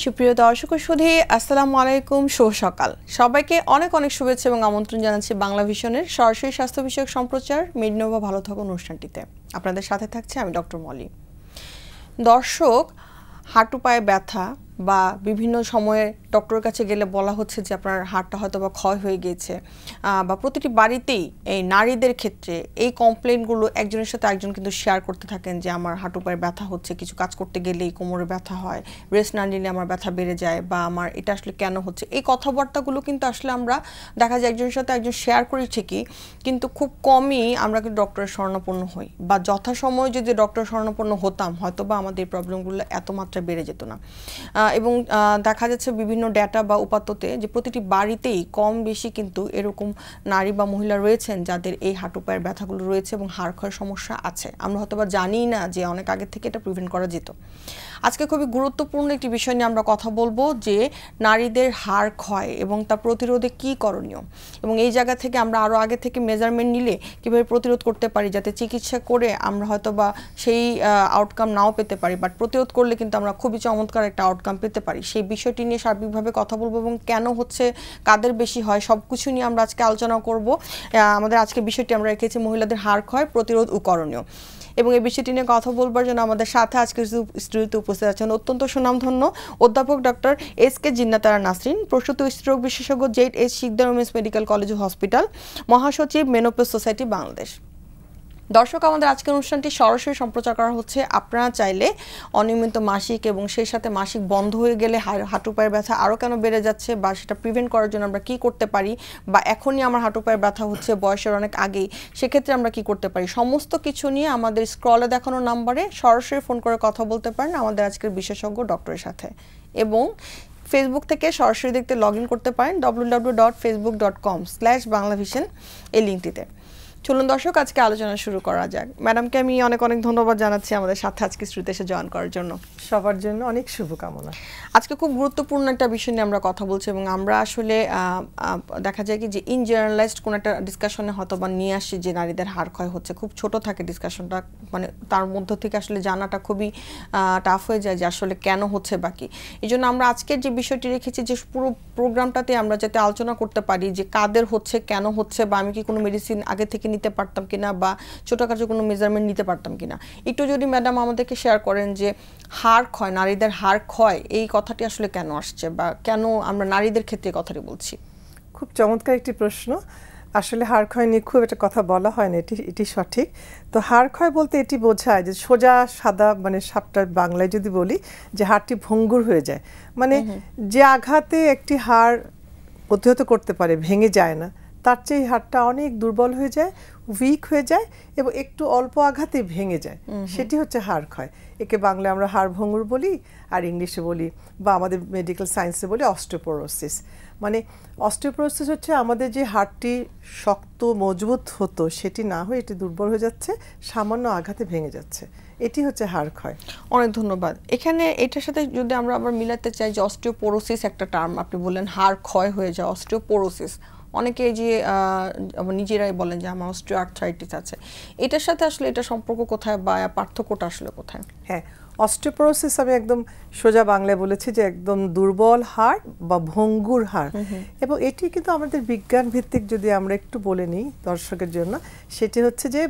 সুপ্রিয় দর্শক ও সুধী, আসসালামু আলাইকুম, শুভ সকাল। সবাইকে অনেক অনেক শুভেচ্ছা এবং আমন্ত্রণ জানাচ্ছি বাংলা ভিশনের সরাসরি স্বাস্থ্য বিষয়ক সম্প্রচার মেডিনোভা ভালো থাকুন অনুষ্ঠানটিতে। আপনাদের সাথে থাকছে আমি ডক্টর মলি। দর্শক, হাঁটু পায়ে ব্যথা বা বিভিন্ন সময়ে ডক্টরের কাছে গেলে বলা হচ্ছে যে আপনার হাড়টা হয়তো বা ক্ষয় হয়ে গিয়েছে, বা প্রতিটি বাড়িতেই এই নারীদের ক্ষেত্রে এই কমপ্লেনগুলো একজনের সাথে একজন কিন্তু শেয়ার করতে থাকেন যে আমার হাঁটু পায়ে ব্যথা হচ্ছে, কিছু কাজ করতে গেলেই কোমরে ব্যথা হয়, রেস্ট না নিলে আমার ব্যথা বেড়ে যায়, বা আমার এটা আসলে কেন হচ্ছে। এই কথাবার্তাগুলো কিন্তু আসলে আমরা দেখা যায় একজনের সাথে একজন শেয়ার করি ঠিকই, কিন্তু খুব কমই আমরা কিন্তু ডক্টরের শরণাপন্ন হই, বা যথাসময়ে যদি ডক্টরের শরণাপন্ন হতাম হয়তো বা আমাদের এই প্রবলেমগুলো এত মাত্রায় বেড়ে যেত না। এবং দেখা যাচ্ছে বিভিন্ন ডেটা বা উপাত্ততে যে প্রতিটি বাড়িতেই কম বেশি কিন্তু এরকম নারী বা মহিলা রয়েছেন যাদের এই হাঁটু পায়ের ব্যথাগুলো রয়েছে এবং হাড় ক্ষয়ের সমস্যা আছে। আমরা হয়তো বা জানি না যে অনেক আগে থেকে এটা প্রিভেন্ট করা যেত। আজকে খুবই গুরুত্বপূর্ণ একটি বিষয় নিয়ে আমরা কথা বলবো, যে নারীদের হাড় ক্ষয় এবং তা প্রতিরোধে কি করণীয়, এবং এই জায়গা থেকে আমরা আরও আগে থেকে মেজারমেন্ট নিলে কীভাবে প্রতিরোধ করতে পারি, যাতে চিকিৎসা করে আমরা হয়তো বা সেই আউটকাম নাও পেতে পারি, বাট প্রতিরোধ করলে কিন্তু আমরা খুবই চমৎকার একটা আউটকাম পেতে পারি। সেই বিষয়টি নিয়ে সার্বিকভাবে কথা বলবো এবং কেন হচ্ছে, কাদের বেশি হয়, সব কিছু নিয়ে আমরা আজকে আলোচনা করব। আমাদের আজকে বিষয়টি আমরা রেখেছি মহিলাদের হাড় ক্ষয় প্রতিরোধ ও করণীয়, এবং এই বিষয়টি নিয়ে কথা বলবার জন্য আমাদের সাথে আজকে স্টুডিওতে উপস্থিত আছেন অত্যন্ত সুনামধন্য অধ্যাপক ডক্টর এস.কে. জিন্নাতারা নাসরিন, প্রসূতি স্ট্রোক বিশেষজ্ঞ, জেড.এইচ. শিকদার উমেন্স মেডিকেল কলেজ ও হসপিটাল, মহাসচিব, মেনোপজ সোসাইটি বাংলাদেশ। দর্শক, আমাদের আজকের অনুষ্ঠানটি সরাসরি সম্প্রচার করা হচ্ছে। আপনারা চাইলে অনিয়মিত মাসিক এবং সেই সাথে মাসিক বন্ধ হয়ে গেলে হাঁটু পায়ের ব্যথা আরও কেন বেড়ে যাচ্ছে, বা সেটা প্রিভেন্ট করার জন্য আমরা কী করতে পারি, বা এখনই আমার হাঁটু পায়ের ব্যথা হচ্ছে বয়সের অনেক আগেই, সেক্ষেত্রে আমরা কি করতে পারি, সমস্ত কিছু নিয়ে আমাদের স্ক্রলে দেখানো নাম্বারে সরাসরি ফোন করে কথা বলতে পারেন আমাদের আজকের বিশেষজ্ঞ ডক্টরের সাথে। এবং ফেসবুক থেকে সরাসরি দেখতে লগ ইন করতে পারেন www.facebook.com/banglavision এই লিঙ্কটিতে। চলুন দর্শক, আজকে আলোচনা শুরু করা যাক। ম্যাডামকে আমি অনেক অনেক ধন্যবাদ জানাচ্ছি আমাদের সাথে আজকে স্টুডিওতে এসে জয়েন করার জন্য। সবার জন্য অনেক শুভকামনা। আজকে খুব গুরুত্বপূর্ণ একটা বিষয় নিয়ে আমরা কথা বলছি, এবং আমরা আসলে দেখা যায় কি যে ইন জেনারেলাইজড কোনো একটা ডিসকাশনে হয়তো বা নিয়ে আসি যে নারীদের হাড় ক্ষয় হচ্ছে, খুব ছোট থাকে ডিসকাশনটা, মানে তার মধ্য থেকে আসলে জানাটা খুবই টাফ হয়ে যায় যে আসলে কেন হচ্ছে বাকি। এই জন্য আমরা আজকের যে বিষয়টি রেখেছি যে পুরো প্রোগ্রামটাতে আমরা যাতে আলোচনা করতে পারি যে কাদের হচ্ছে, কেন হচ্ছে, বা আমি কি কোনো মেডিসিন আগে থেকে নিতে পারতাম কিনা, বা ছোটখাটো কোনো মেজারমেন্ট নিতে পারতাম কিনা। একটু যদি ম্যাডাম আমাদেরকে শেয়ার করেন যে হাড় ক্ষয়, নারীদের হাড় ক্ষয় এই কথাটি আসলে কেন আসছে, বা কেন আমরা নারীদের ক্ষেত্রে কথাটি বলছি। খুব চমৎকার একটি প্রশ্ন। আসলে হাড় ক্ষয় নিয়ে খুব একটা কথা বলা হয় না, এটি সঠিক। তো হাড় ক্ষয় বলতে এটি বোঝায় যে সোজা সাদা, মানে সাপটা বাংলায় যদি বলি যে হাড়টি ভঙ্গুর হয়ে যায়, মানে যে আঘাতে একটি হাড় প্রতিহত করতে পারে, ভেঙে যায় না, তার চেয়ে হাড়টা অনেক দুর্বল হয়ে যায়, উইক হয়ে যায় এবং একটু অল্প আঘাতে ভেঙে যায়, সেটি হচ্ছে হাড় ক্ষয়। একে বাংলায় আমরা হাড় ভঙ্গুর বলি, আর ইংলিশে বলি বা আমাদের মেডিকেল সায়েন্সে বলি অস্টিওপোরোসিস। মানে অস্টিওপোরোসিস হচ্ছে আমাদের যে হাড়টি শক্ত মজবুত হতো সেটি না হয়ে এটি দুর্বল হয়ে যাচ্ছে, সামান্য আঘাতে ভেঙে যাচ্ছে, এটি হচ্ছে হাড় ক্ষয়। অনেক ধন্যবাদ। এখানে এটার সাথে যদি আমরা আবার মিলাতে চাই যে অস্টিওপোরোসিস একটা টার্ম আপনি বললেন, হাড় ক্ষয় হয়ে যায়, অস্টিওপোরোসিস, অনেকে যে নিজেরাই বলেন যে আমার অস্টিও আর্থ্রাইটিস আছে, এটার সাথে আসলে এটা সম্পর্ক কোথায়, বা পার্থক্যটা আসলে কোথায়? হ্যাঁ, অস্টিওপোরোসিস আমি একদম সোজা বাংলায় বলেছি যে একদম দুর্বল হাড় বা ভঙ্গুর হাড়, এবং এটি কিন্তু আমাদের বিজ্ঞান ভিত্তিক যদি আমরা একটু বলে নিই দর্শকের জন্য, সেটি হচ্ছে যে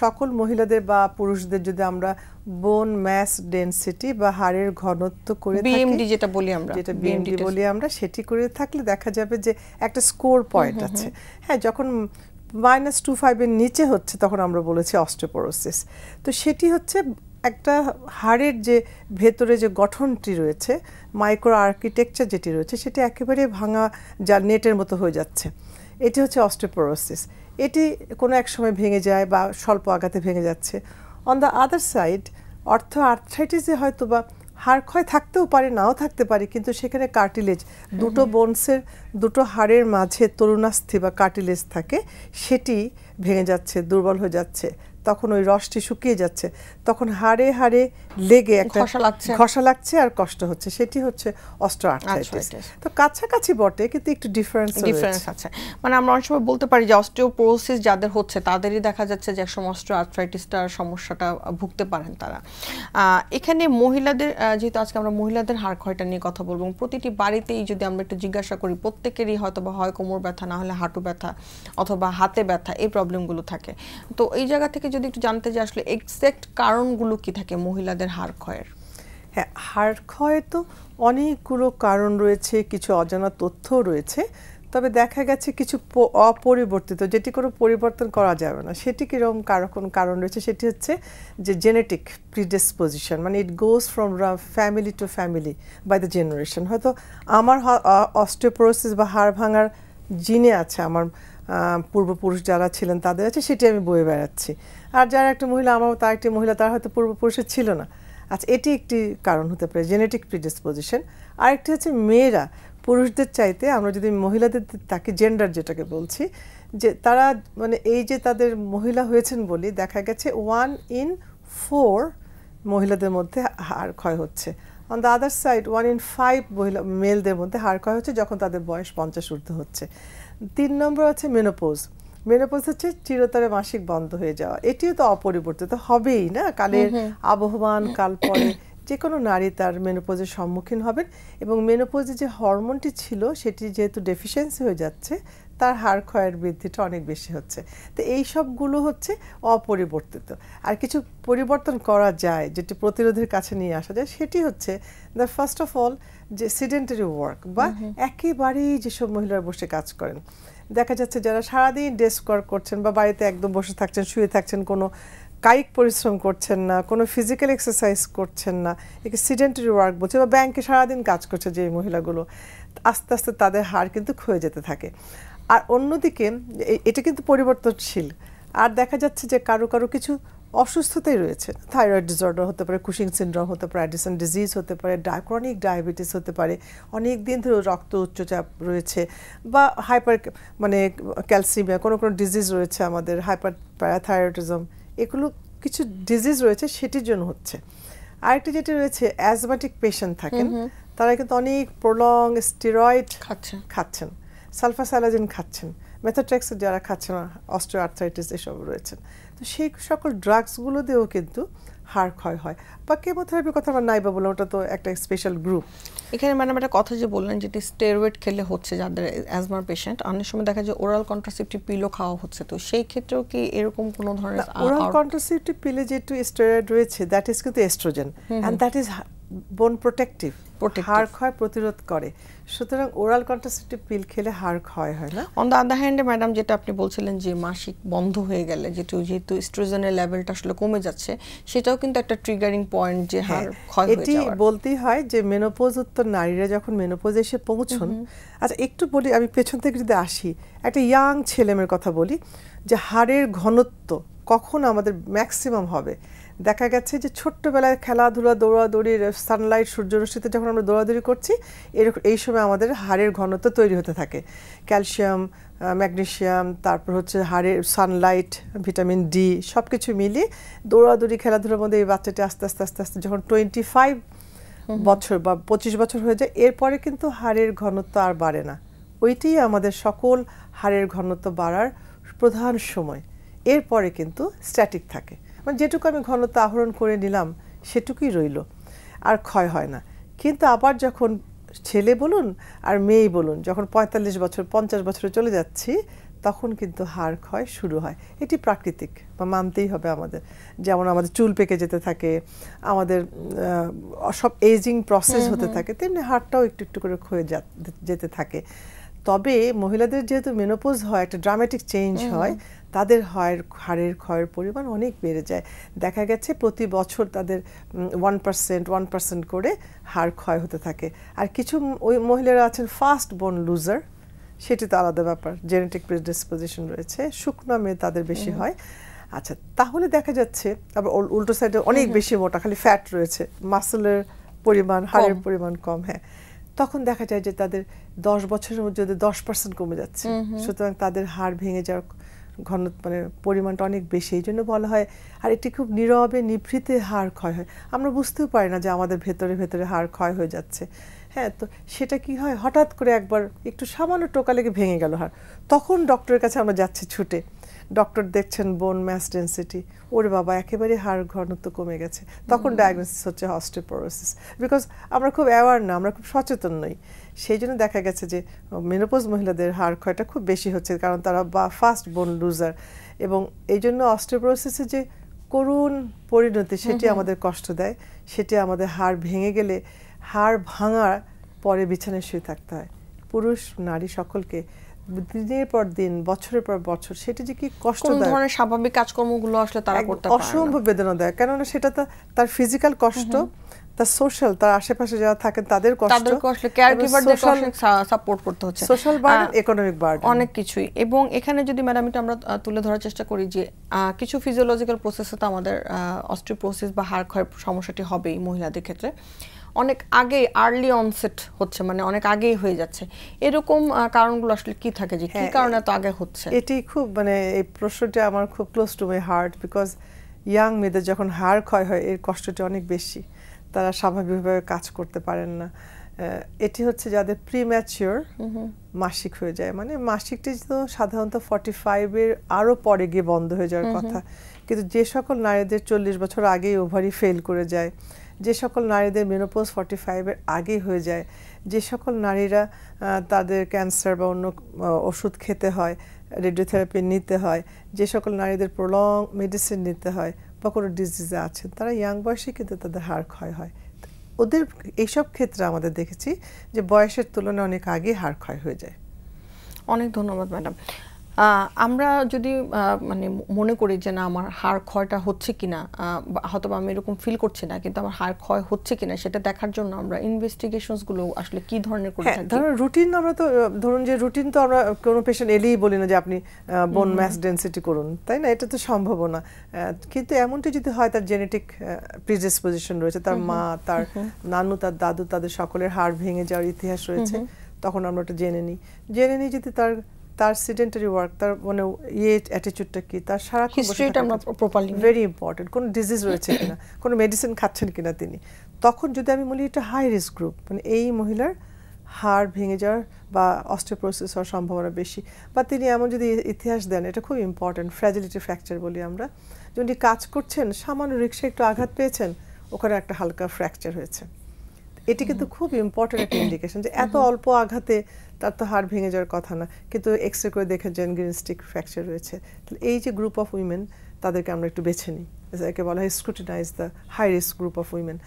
সকল মহিলাদের বা পুরুষদের যদি আমরা বোন ম্যাস ডেনসিটি বা হাড়ের ঘনত্ব করে বিএমডি যেটা বলি আমরা, সেটি করে থাকলে দেখা যাবে যে একটা স্কোর পয়েন্ট আছে। হ্যাঁ, যখন -25 এর নিচে হচ্ছে তখন আমরা বলেছি অস্টিওপোরোসিস। তো সেটি হচ্ছে একটা হাড়ের যে ভেতরে যে গঠনটি রয়েছে, মাইক্রো আর্কিটেকচার যেটি রয়েছে, সেটি একেবারে ভাঙা, যা নেটের মতো হয়ে যাচ্ছে, এটি হচ্ছে অস্টিওপোরোসিস। এটি কোনো এক সময় ভেঙে যায় বা স্বল্প আঘাতে ভেঙে যাচ্ছে। অন দ্য আদার সাইড আর্থ্রাইটিসে হয়তো বা হাড় ক্ষয় থাকতেও পারে, নাও থাকতে পারে, কিন্তু সেখানে কার্টিলেজ, দুটো বোনসের, দুটো হাড়ের মাঝে তরুণাস্থি বা কার্টিলেজ থাকে, সেটি ভেঙে যাচ্ছে, দুর্বল হয়ে যাচ্ছে, তখন ওই রসটি শুকিয়ে যাচ্ছে, তখন হাড়ে হাড়ে লেগে একটা ঘষা লাগছে আর কষ্ট হচ্ছে, সেটি হচ্ছে অস্টিওআর্থ্রাইটিস। তো কাছাকাছি বটে কিন্তু একটু ডিফারেন্স আছে। মানে আমরা অনেক সময় বলতে পারি যে অস্টিওপোরোসিস যাদের হচ্ছে তাদেরই দেখা যাচ্ছে যে একসময় অস্টিওআর্থ্রাইটিসটার সমস্যাটা ভুগতে পারেন তারা। এখানে মহিলাদের, যেহেতু আজকে আমরা মহিলাদের হাড় ক্ষয়টা নিয়ে কথা বলবো, প্রতিটি বাড়িতেই যদি আমরা একটু জিজ্ঞাসা করি প্রত্যেকেরই হয়তো বা হয় কোমর ব্যথা, না হলে হাঁটু ব্যথা অথবা হাতে ব্যথা, এই প্রবলেমগুলো থাকে। তো এই জায়গা থেকে যদি একটু জানতে যে আসলে এক্সাক্ট কারণগুলো কি থাকে মহিলাদের হাড় ক্ষয়ের? হ্যাঁ, হাড় ক্ষয় তো অনেকগুলো কারণ রয়েছে, কিছু অজানা তথ্যও রয়েছে। তবে দেখা গেছে কিছু অপরিবর্তিত, যেটি কোনো পরিবর্তন করা যাবে না, সেটি কীরকম কারণ রয়েছে, সেটি হচ্ছে যে জেনেটিক প্রিডিসপোজিশন, মানে it goes from family to family by the generation. হয়তো আমার অস্টিওপোরোসিস বা হাড় ভাঙার জিনে আছে, আমার পূর্বপুরুষ যারা ছিলেন তাদের আছে, সেটি আমি বয়ে বেড়াচ্ছি। আর যারা একটা মহিলা, আমার তার একটি মহিলা, তার হয়তো পূর্বপুরুষের ছিল না। আচ্ছা, এটি একটি কারণ হতে পারে, জেনেটিক প্রিডিসপোজিশন। আরেকটি হচ্ছে মেয়েরা পুরুষদের চাইতে, আমরা যদি মহিলাদের তাকে জেন্ডার যেটাকে বলছি, যে তারা মানে এই যে তাদের মহিলা হয়েছেন বলি দেখা গেছে 1 in 4 মহিলাদের মধ্যে হাড় ক্ষয় হচ্ছে। On the other side 1 in 5 মেলদের মধ্যে হাড় ক্ষয় হচ্ছে যখন তাদের বয়স 50 ঊর্ধ্ব হচ্ছে। 3 নম্বর আছে মেনোপোজ। মেনোপোজ হচ্ছে চিরতরে মাসিক বন্ধ হয়ে যাওয়া। এটিও তো অপরিবর্তিত হবেই না, কালের আবহমান কাল পরে যে কোনো নারী তার মেনোপোজের সম্মুখীন হবেন, এবং মেনোপোজে যে হরমোনটি ছিল সেটি যেহেতু ডেফিসিয়েন্সি হয়ে যাচ্ছে, তার হাড় ক্ষয়ের বৃদ্ধিটা অনেক বেশি হচ্ছে। তো এই সবগুলো হচ্ছে অপরিবর্তিত। আর কিছু পরিবর্তন করা যায়, যেটি প্রতিরোধের কাছে নিয়ে আসা যায়, সেটি হচ্ছে দ্য ফার্স্ট অফ অল যে সিডেন্টারি ওয়ার্ক, বা একেবারেই যেসব মহিলারা বসে কাজ করেন, দেখা যাচ্ছে যারা সারাদিন ডেস্ক ওয়ার্ক করছেন বা বাড়িতে একদম বসে থাকছেন, শুয়ে থাকছেন, কোনো কায়িক পরিশ্রম করছেন না, কোনো ফিজিক্যাল এক্সারসাইজ করছেন না, একে সিডেন্টারি ওয়ার্ক বলছে, বা ব্যাংকে সারাদিন কাজ করছে যে মহিলাগুলো, আস্তে আস্তে তাদের হাড় কিন্তু ক্ষয়ে যেতে থাকে। আর অন্যদিকে এটা কিন্তু পরিবর্তনশীল। আর দেখা যাচ্ছে যে কারো কারো কিছু অসুস্থতাই রয়েছে, থাইরয়েড ডিসঅর্ডার হতে পারে, কুশিং সিনড্রোম হতে পারে, অ্যাডিসন ডিজিজ হতে পারে, ক্রনিক ডায়াবেটিস হতে পারে, অনেক দিন ধরে রক্ত উচ্চচাপ রয়েছে, বা হাইপার মানে ক্যালসিমিয়া, কোনো কোনো ডিজিজ রয়েছে আমাদের, হাইপার প্যারাথাইরয়েডিজম, এগুলো কিছু ডিজিজ রয়েছে, সেটির জন্য হচ্ছে। আরেকটি যেটি রয়েছে, অ্যাজমাটিক পেশেন্ট থাকেন, তারা কিন্তু অনেক প্রলং স্টেরয়েড খাচ্ছেন, সালফাসালাজিন খাচ্ছেন, মেথোট্রেক্সের যারা খাচ্ছেন, অস্টিওআর্থ্রাইটিস এসব রয়েছেন। তো সেই সকল ড্রাগসগুলো দিয়েও কিন্তু হাড় ক্ষয় হয়। বা কেমোথেরাপির কথা আমরা নাই বা বললাম, ওটা তো একটা স্পেশাল গ্রুপ। এখানে ম্যাডাম একটা কথা যে বললেন, যেটি স্টেরয়েড খেলে হচ্ছে যাদের অ্যাজমার পেশেন্ট, অনেক সময় দেখা যায় ওরাল কন্ট্রাসেপটিভ পিলও খাওয়া হচ্ছে, তো সেই ক্ষেত্রেও কি এরকম কোনো ধরনের? ওরাল কন্ট্রাসেপটিভ পিলে যেটু স্টেরয়েড রয়েছে, দ্যাট ইজ কিন্তু এস্ট্রোজেন, অ্যান্ড দ্যাট ইজ বোন প্রোটেক্টিভ, হাড় ক্ষয় প্রতিরোধ করে। সুতরাং ওরাল কন্ট্রাসেপটিভ পিল খেলে হাড় ক্ষয় হয় না। অন দ্য আদার হ্যান্ডে ম্যাডাম, যেটা আপনি বলছিলেন যে মাসিক বন্ধ হয়ে গেলে যেহেতু এস্ট্রোজেনের লেভেলটা আসলে কমে যাচ্ছে, সেটাও কিন্তু একটা ট্রিগারিং পয়েন্ট যে হাড় ক্ষয় হয়ে যাওয়ার। এটি বলতেই হয় যে মেনোপোজ উত্তর নারীরা যখন মেনোপোজে এসে পৌঁছন, আচ্ছা একটু বলি, আমি পেছন থেকে যদি আসি, একটা ইয়াং ছেলেমেয়ের কথা বলি, যে হাড়ের ঘনত্ব কখন আমাদের ম্যাক্সিমাম হবে। দেখা গেছে যে ছোট্টবেলায় খেলাধুলা, দৌড়াদৌড়ি, সানলাইট, সূর্যরশ্মিতে যখন আমরা দৌড়াদৌড়ি করছি, এই সময় আমাদের হাড়ের ঘনত্ব তৈরি হতে থাকে। ক্যালসিয়াম, ম্যাগনেসিয়াম, তারপর হচ্ছে হাড়ের সানলাইট, ভিটামিন ডি, সব কিছু মিলিয়ে দৌড়াদৌড়ি খেলাধুলার মধ্যে এই বাচ্চাটি আস্তে আস্তে আস্তে আস্তে যখন 25 বছর বা 25 বছর হয়ে যায়, এরপরে কিন্তু হাড়ের ঘনত্ব আর বাড়ে না। ওইটাই আমাদের সকল হাড়ের ঘনত্ব বাড়ার প্রধান সময়। এরপরে কিন্তু স্ট্যাটিক থাকে, মানে যেটুকু আমি ঘনত্ব আহরণ করে নিলাম সেটুকুই রইল, আর ক্ষয় হয় না। কিন্তু আবার যখন ছেলে বলুন আর মেয়ে বলুন, যখন 45 বছর 50 বছরে চলে যাচ্ছি, তখন কিন্তু হাড় ক্ষয় শুরু হয়। এটি প্রাকৃতিক, বা মানতেই হবে আমাদের। যেমন আমাদের চুল পেকে যেতে থাকে, আমাদের সব এজিং প্রসেস হতে থাকে, তেমনি হাড়টাও একটু একটু করে ক্ষয়ে যেতে থাকে। তবে মহিলাদের যেহেতু মেনোপোজ হয়, একটা ড্রামাটিক চেঞ্জ হয়, তাদের হাড়ের ক্ষয়ের পরিমাণ অনেক বেড়ে যায়। দেখা গেছে প্রতি বছর তাদের 1% করে হাড় ক্ষয় হতে থাকে। আর কিছু ওই মহিলারা আছেন ফাস্ট বোন লুজার, সেটি তো আলাদা ব্যাপার, জেনেটিক প্রিডিসপোজিশন রয়েছে, শুকনো মেয়ে তাদের বেশি হয়। আচ্ছা, তাহলে দেখা যাচ্ছে আবার উল্টো সাইডে অনেক বেশি মোটা, খালি ফ্যাট রয়েছে, মাসলের পরিমাণ, হাড়ের পরিমাণ কম। হ্যাঁ, তখন দেখা যায় যে তাদের 10 বছরের মধ্যে 10% কমে যাচ্ছে। সুতরাং তাদের হাড় ভেঙে যাওয়ার ঘন মানে পরিমাণটা অনেক বেশি, এই জন্য বলা হয়। আর এটি খুব নীরবে নিভৃতে হাড় ক্ষয় হয়, আমরা বুঝতেও পারি না যে আমাদের ভেতরে ভেতরে হাড় ক্ষয় হয়ে যাচ্ছে। হ্যাঁ, তো সেটা কি হয়, হঠাৎ করে একবার একটু সামান্য টোকা লেগে ভেঙে গেল হাড়, তখন ডক্টরের কাছে আমরা যাচ্ছি ছুটে, ডক্টর দেখছেন বোন ম্যাস ডেন্সিটি, ওরে বাবা একেবারে হাড় ঘনত্ব কমে গেছে, তখন ডায়াগনোসিস হচ্ছে অস্টিওপোরোসিস। বিকজ আমরা খুব অ্যাওয়ার না, আমরা খুব সচেতন নই, সেই জন্য দেখা গেছে যে মেনোপজ মহিলাদের হাড় ক্ষয়টা খুব বেশি হচ্ছে, কারণ তারা ফাস্ট বোন লুজার, এবং এই জন্য অস্টিওপোরোসিসের যে করুণ পরিণতি সেটি আমাদের কষ্ট দেয়। সেটি আমাদের হাড় ভেঙে গেলে, হাড় ভাঙার পরে বিছানায় শুয়ে থাকতে হয় পুরুষ নারী সকলকে, দিনের পর দিন বছরের পর বছর। সেটা যে কি কষ্টদায়ক, কোন ধরনের স্বাভাবিক কাজকর্মগুলো আসলে তারা করতে পারে না, অসম্ভব বেদনাদায়ক, কেননা সেটা তার ফিজিক্যাল কষ্ট, তার সোশ্যাল, তার আশেপাশে যারা থাকেন তাদের কষ্ট, তাদেরকে আসলে কেয়ারগিভারদেরকে সাপোর্ট করতে হচ্ছে, সোশ্যাল বার্ডেন, ইকোনমিক বার্ডেন, অনেক কিছুই। এবং এখানে যদি ম্যাডাম এটা আমরা তুলে ধরার চেষ্টা করি যে কিছু ফিজিওলজিক্যাল প্রসেসে তো আমাদের অস্টিওপোরোসিস বা হাড় ক্ষয়ের সমস্যাটি হবেই মহিলাদের ক্ষেত্রে, অনেক আগে আর্লি অনসেট হচ্ছে, মানে অনেক আগেই হয়ে যাচ্ছে, এরকম কারণগুলো আসলে কি থাকে, যে কি কারণে এত আগে হচ্ছে? এটি খুব মানে এই প্রশ্নটা আমার খুব close to my heart, because young মেয়েদের যখন হাড় ক্ষয় হয় এর কষ্টটা অনেক বেশি, তারা স্বাভাবিকভাবে কাজ করতে পারেন না। এটি হচ্ছে যাদের প্রিম্যাচিওর মাসিক হয়ে যায়, মানে মাসিকটি তো সাধারণত 45-এর আরও পরে গিয়ে বন্ধ হয়ে যাওয়ার কথা, কিন্তু যে সকল নারীদের 40 বছর আগেই ওভারি ফেল করে যায়, যে সকল নারীদের মেনোপজ 45-এর আগেই হয়ে যায়, যে সকল নারীরা তাদের ক্যান্সার বা অন্য ওষুধ খেতে হয়, রেডিওথেরাপি নিতে হয়, যে সকল নারীদের প্রলং মেডিসিন নিতে হয় বা কোনো ডিজিজে আছেন, তারা ইয়াং বয়সে কিন্তু তাদের হাড় ক্ষয় হয়। ওদের এইসব ক্ষেত্রে আমাদের দেখেছি যে বয়সের তুলনায় অনেক আগে হাড় ক্ষয় হয়ে যায়। অনেক ধন্যবাদ ম্যাডাম। আমরা যদি মানে মনে করি যে না আমার হাড় ক্ষয়টা হচ্ছে কিনা, হয়তো আমি এরকম ফিল করছি না, কিন্তু আমার হাড় ক্ষয় হচ্ছে কিনা সেটা দেখার জন্য আমরা ইনভেস্টিগেশনস গুলো আসলে কি ধরনের করে থাকি? ধরুন রুটিন, আমরা তো ধরুন যে রুটিন তো আমরা কোনো পেশেন্ট এলেই বলি না যে আপনি বোন ম্যাস ডেন্সিটি করুন, তাই না? এটা তো সম্ভব না। কিন্তু এমনটি যদি হয় তার জেনেটিক প্রিডিসপোজিশন রয়েছে, তার মা, তার নানু, তার দাদু, তাদের সকলের হাড় ভেঙে যাওয়ার ইতিহাস রয়েছে, তখন আমরা ওটা জেনে নিই যদি তার সিডেন্টারি ওয়ার্ক, তার মানে অ্যাটিটিউডটা কি, তার সারাক্ষণ হিস্ট্রিটা আমরা প্রপারলি, ভেরি ইম্পর্টেন্ট, কোনো ডিজিজ রয়েছে কিনা, কোনো মেডিসিন খাচ্ছেন কিনা তিনি, তখন যদি আমি বলি এটা হাই রিস্ক গ্রুপ, মানে এই মহিলার হাড় ভেঙে যাওয়ার বা অস্টিওপোরোসিস হওয়ার সম্ভাবনা বেশি, বা তিনি এমন যদি ইতিহাস দেন, এটা খুব ইম্পর্টেন্ট, ফ্র্যাজিলিটি ফ্র্যাকচার বলি আমরা, যদি কাজ করছেন সামান্য রিক্সা একটু আঘাত পেয়েছেন, ওখানে একটা হালকা ফ্র্যাকচার হয়েছে, এটি কিন্তু খুব ইম্পর্টেন্ট একটা ইন্ডিকেশন যে এত অল্প আঘাতে তার তো হাড় ভেঙে যাওয়ার কথা না, কিন্তু এক্সরে করে দেখেছেন গ্রিন স্টিক ফ্র্যাকচার রয়েছে। তাহলে এই যে গ্রুপ অফ উইমেন, তাদেরকে আমরা একটু বেছে নিই, একে বলা হয় scrutinize the high risk group of women.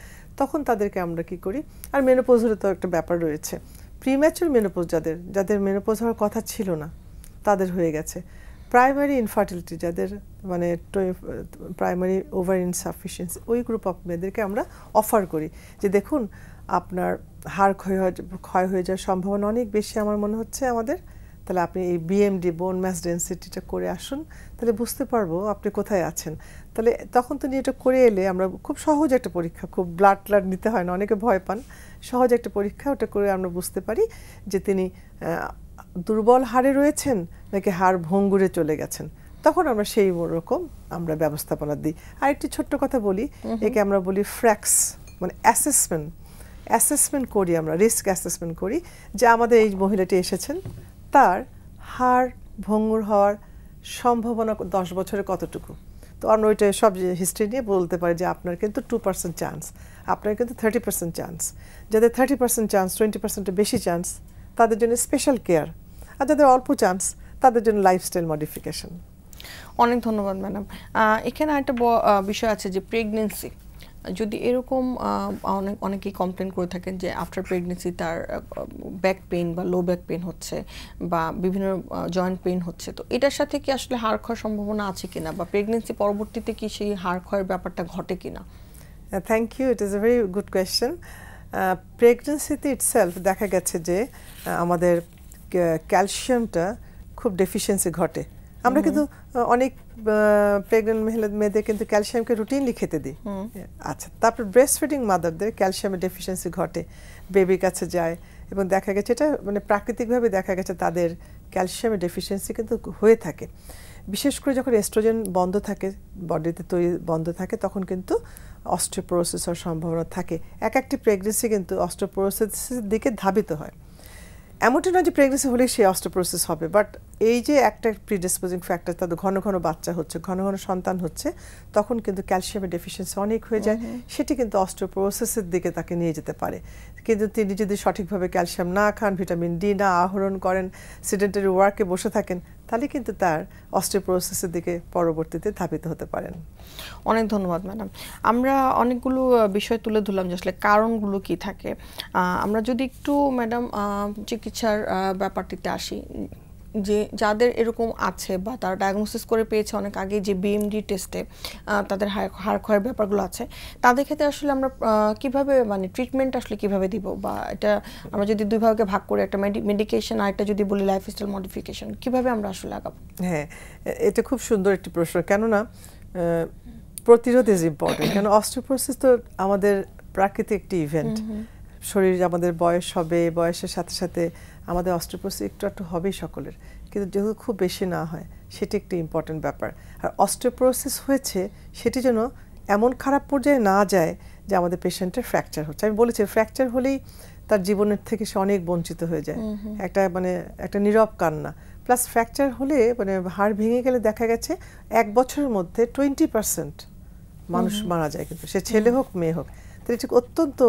তখন তাদেরকে আমরা কি করি, আর মেনোপজের তো একটা ব্যাপার রয়েছে, প্রিম্যাচুর মেনোপজ যাদের মেনোপজ হওয়ার কথা ছিল না তাদের হয়ে গেছে, প্রাইমারি ইনফার্টিলিটি যাদের মানে প্রাইমারি ওভার ইনসাফিসিয়েন্সি, ওই গ্রুপ অফ মেয়েদেরকে আমরা অফার করি যে দেখুন আপনার হাড় ক্ষয় হয়ে যাওয়ার সম্ভাবনা অনেক বেশি আমার মনে হচ্ছে আমাদের, তাহলে আপনি এই বিএমডি বোন ম্যাস ডেন্সিটিটা করে আসুন, তাহলে বুঝতে পারবো আপনি কোথায় আছেন। তাহলে তখন তো এটা করে এলে আমরা খুব সহজ একটা পরীক্ষা, খুব ব্লাড নিতে হয় না, অনেকে ভয় পান, সহজ একটা পরীক্ষা, ওটা করে আমরা বুঝতে পারি যে তিনি দুর্বল হাড়ে রয়েছেন নাকি হাড় ভঙ্গুরে চলে গেছেন, তখন আমরা সেই রকম আমরা ব্যবস্থাপনা দিই। আর একটি ছোট্ট কথা বলি, একে আমরা বলি ফ্র্যাক্স, মানে অ্যাসেসমেন্ট করি আমরা, রিস্ক অ্যাসেসমেন্ট করি যে আমাদের এই মহিলাটি এসেছেন, তার হাড় ভঙ্গুর হওয়ার সম্ভাবনা 10 বছরে কতটুকু, তো আমরা ওইটা সব হিস্ট্রি নিয়ে বলতে পারি যে আপনার কিন্তু 2% চান্স, আপনার কিন্তু 30% চান্স, যাদের 30% চান্স, 20%-এর বেশি চান্স, তাদের জন্য স্পেশাল কেয়ার, আর যাদের অল্প চান্স তাদের জন্য লাইফস্টাইল মডিফিকেশন। অনেক ধন্যবাদ ম্যাডাম। এখানে একটা বিষয় আছে যে প্রেগনেন্সি, যদি এরকম অনেকেই কমপ্লেন করে থাকেন যে আফটার প্রেগনেন্সি তার ব্যাক পেইন বা লো ব্যাক পেইন হচ্ছে বা বিভিন্ন জয়েন্ট পেইন হচ্ছে, তো এটার সাথে কি আসলে হাড় ক্ষয়ের সম্ভাবনা আছে কিনা, বা প্রেগনেন্সি পরবর্তীতে কি সেই হাড় ক্ষয়ের ব্যাপারটা ঘটে কিনা? Thank you, it is a very good question. প্রেগনেন্সিতে ইটসেলফ দেখা গেছে যে আমাদের ক্যালসিয়ামটা খুব ডেফিসিয়েন্সি ঘটে, আমরা কিন্তু অনেক প্রেগনেন্ট মেয়েদের কিন্তু ক্যালসিয়ামকে রুটিনলি খেতে দিই। আচ্ছা, তারপর ব্রেস্ট ফিডিং মাদারদের ক্যালসিয়ামের ডেফিসিয়েন্সি ঘটে, বেবির কাছে যায়, এবং দেখা গেছে এটা মানে প্রাকৃতিকভাবে দেখা গেছে তাদের ক্যালসিয়ামের ডেফিসিয়েন্সি কিন্তু হয়ে থাকে। বিশেষ করে যখন এস্ট্রোজেন বন্ধ থাকে, বডিতে তৈরি বন্ধ থাকে, তখন কিন্তু অস্টিওপোরোসিস হওয়ার সম্ভাবনা থাকে। একটি প্রেগনেন্সি কিন্তু অস্টিওপোরোসিসের দিকে ধাবিত হয়। এমনটা নয় যে প্রেগনেন্সি হলেই সে অস্টিওপোরোসিস হবে, বাট এই যে একটা প্রিডিসপোজিং ফ্যাক্টর, তাদের ঘন ঘন বাচ্চা হচ্ছে, ঘন ঘন সন্তান হচ্ছে, তখন কিন্তু ক্যালসিয়ামের ডেফিসিয়েন্সি অনেক হয়ে যায়, সেটি কিন্তু অস্টিওপোরোসিসের দিকে তাকে নিয়ে যেতে পারে। কিন্তু তিনি যদি সঠিকভাবে ক্যালসিয়াম না খান, ভিটামিন ডি না আহরণ করেন, সিডেন্টারি ওয়ার্কে বসে থাকেন, তাহলে কিন্তু তার অস্টিওপোরোসিসের দিকে পরবর্তীতে ধাবিত হতে পারেন। অনেক ধন্যবাদ ম্যাডাম। আমরা অনেকগুলো বিষয় তুলে ধরলাম যে আসলে কারণগুলো কি থাকে। আমরা যদি একটু ম্যাডাম চিকিৎসার ব্যাপারটিতে আসি, যে যাদের এরকম আছে বা তারা ডায়াগনোসিস করে পেয়েছে অনেক আগে যে বিএমডি টেস্টে তাদের হাড় ক্ষয়ের ব্যাপারগুলো আছে, তাদের ক্ষেত্রে আসলে আমরা কিভাবে মানে ট্রিটমেন্ট আসলে কিভাবে দিব, বা এটা আমরা যদি দুই ভাগে ভাগ করে একটা মেডিকেশন আর একটা যদি বলি লাইফস্টাইল মডিফিকেশন, কিভাবে আমরা আসলে আগাবো? হ্যাঁ, এটা খুব সুন্দর একটি প্রশ্ন। কেননা প্রতিরোধ ইজ ইম্পর্টেন্ট। কেন অস্টিওপোরোসিস তো আমাদের প্রাকৃতিক একটি ইভেন্ট। শরীর আমাদের বয়স হবে, বয়সের সাথে সাথে আমাদের অস্টিওপোরোসিস একটু একটু হবেই সকলের, কিন্তু যেহেতু খুব বেশি না হয়, সেটি একটি ইম্পর্টেন্ট ব্যাপার। আর অস্টিওপোরোসিস হয়েছে সেটি যেন এমন খারাপ পর্যায়ে না যায় যে আমাদের পেশেন্টের ফ্র্যাকচার হচ্ছে। আমি বলেছি ফ্র্যাকচার হলেই তার জীবনের থেকে সে অনেক বঞ্চিত হয়ে যায়, একটা নীরব কান্না। প্লাস ফ্র্যাকচার হলে হাড় ভেঙে গেলে দেখা গেছে 1 বছরের মধ্যে 20% মানুষ মারা যায়, কিন্তু সে ছেলে হোক মেয়ে হোক। তো এটি অত্যন্ত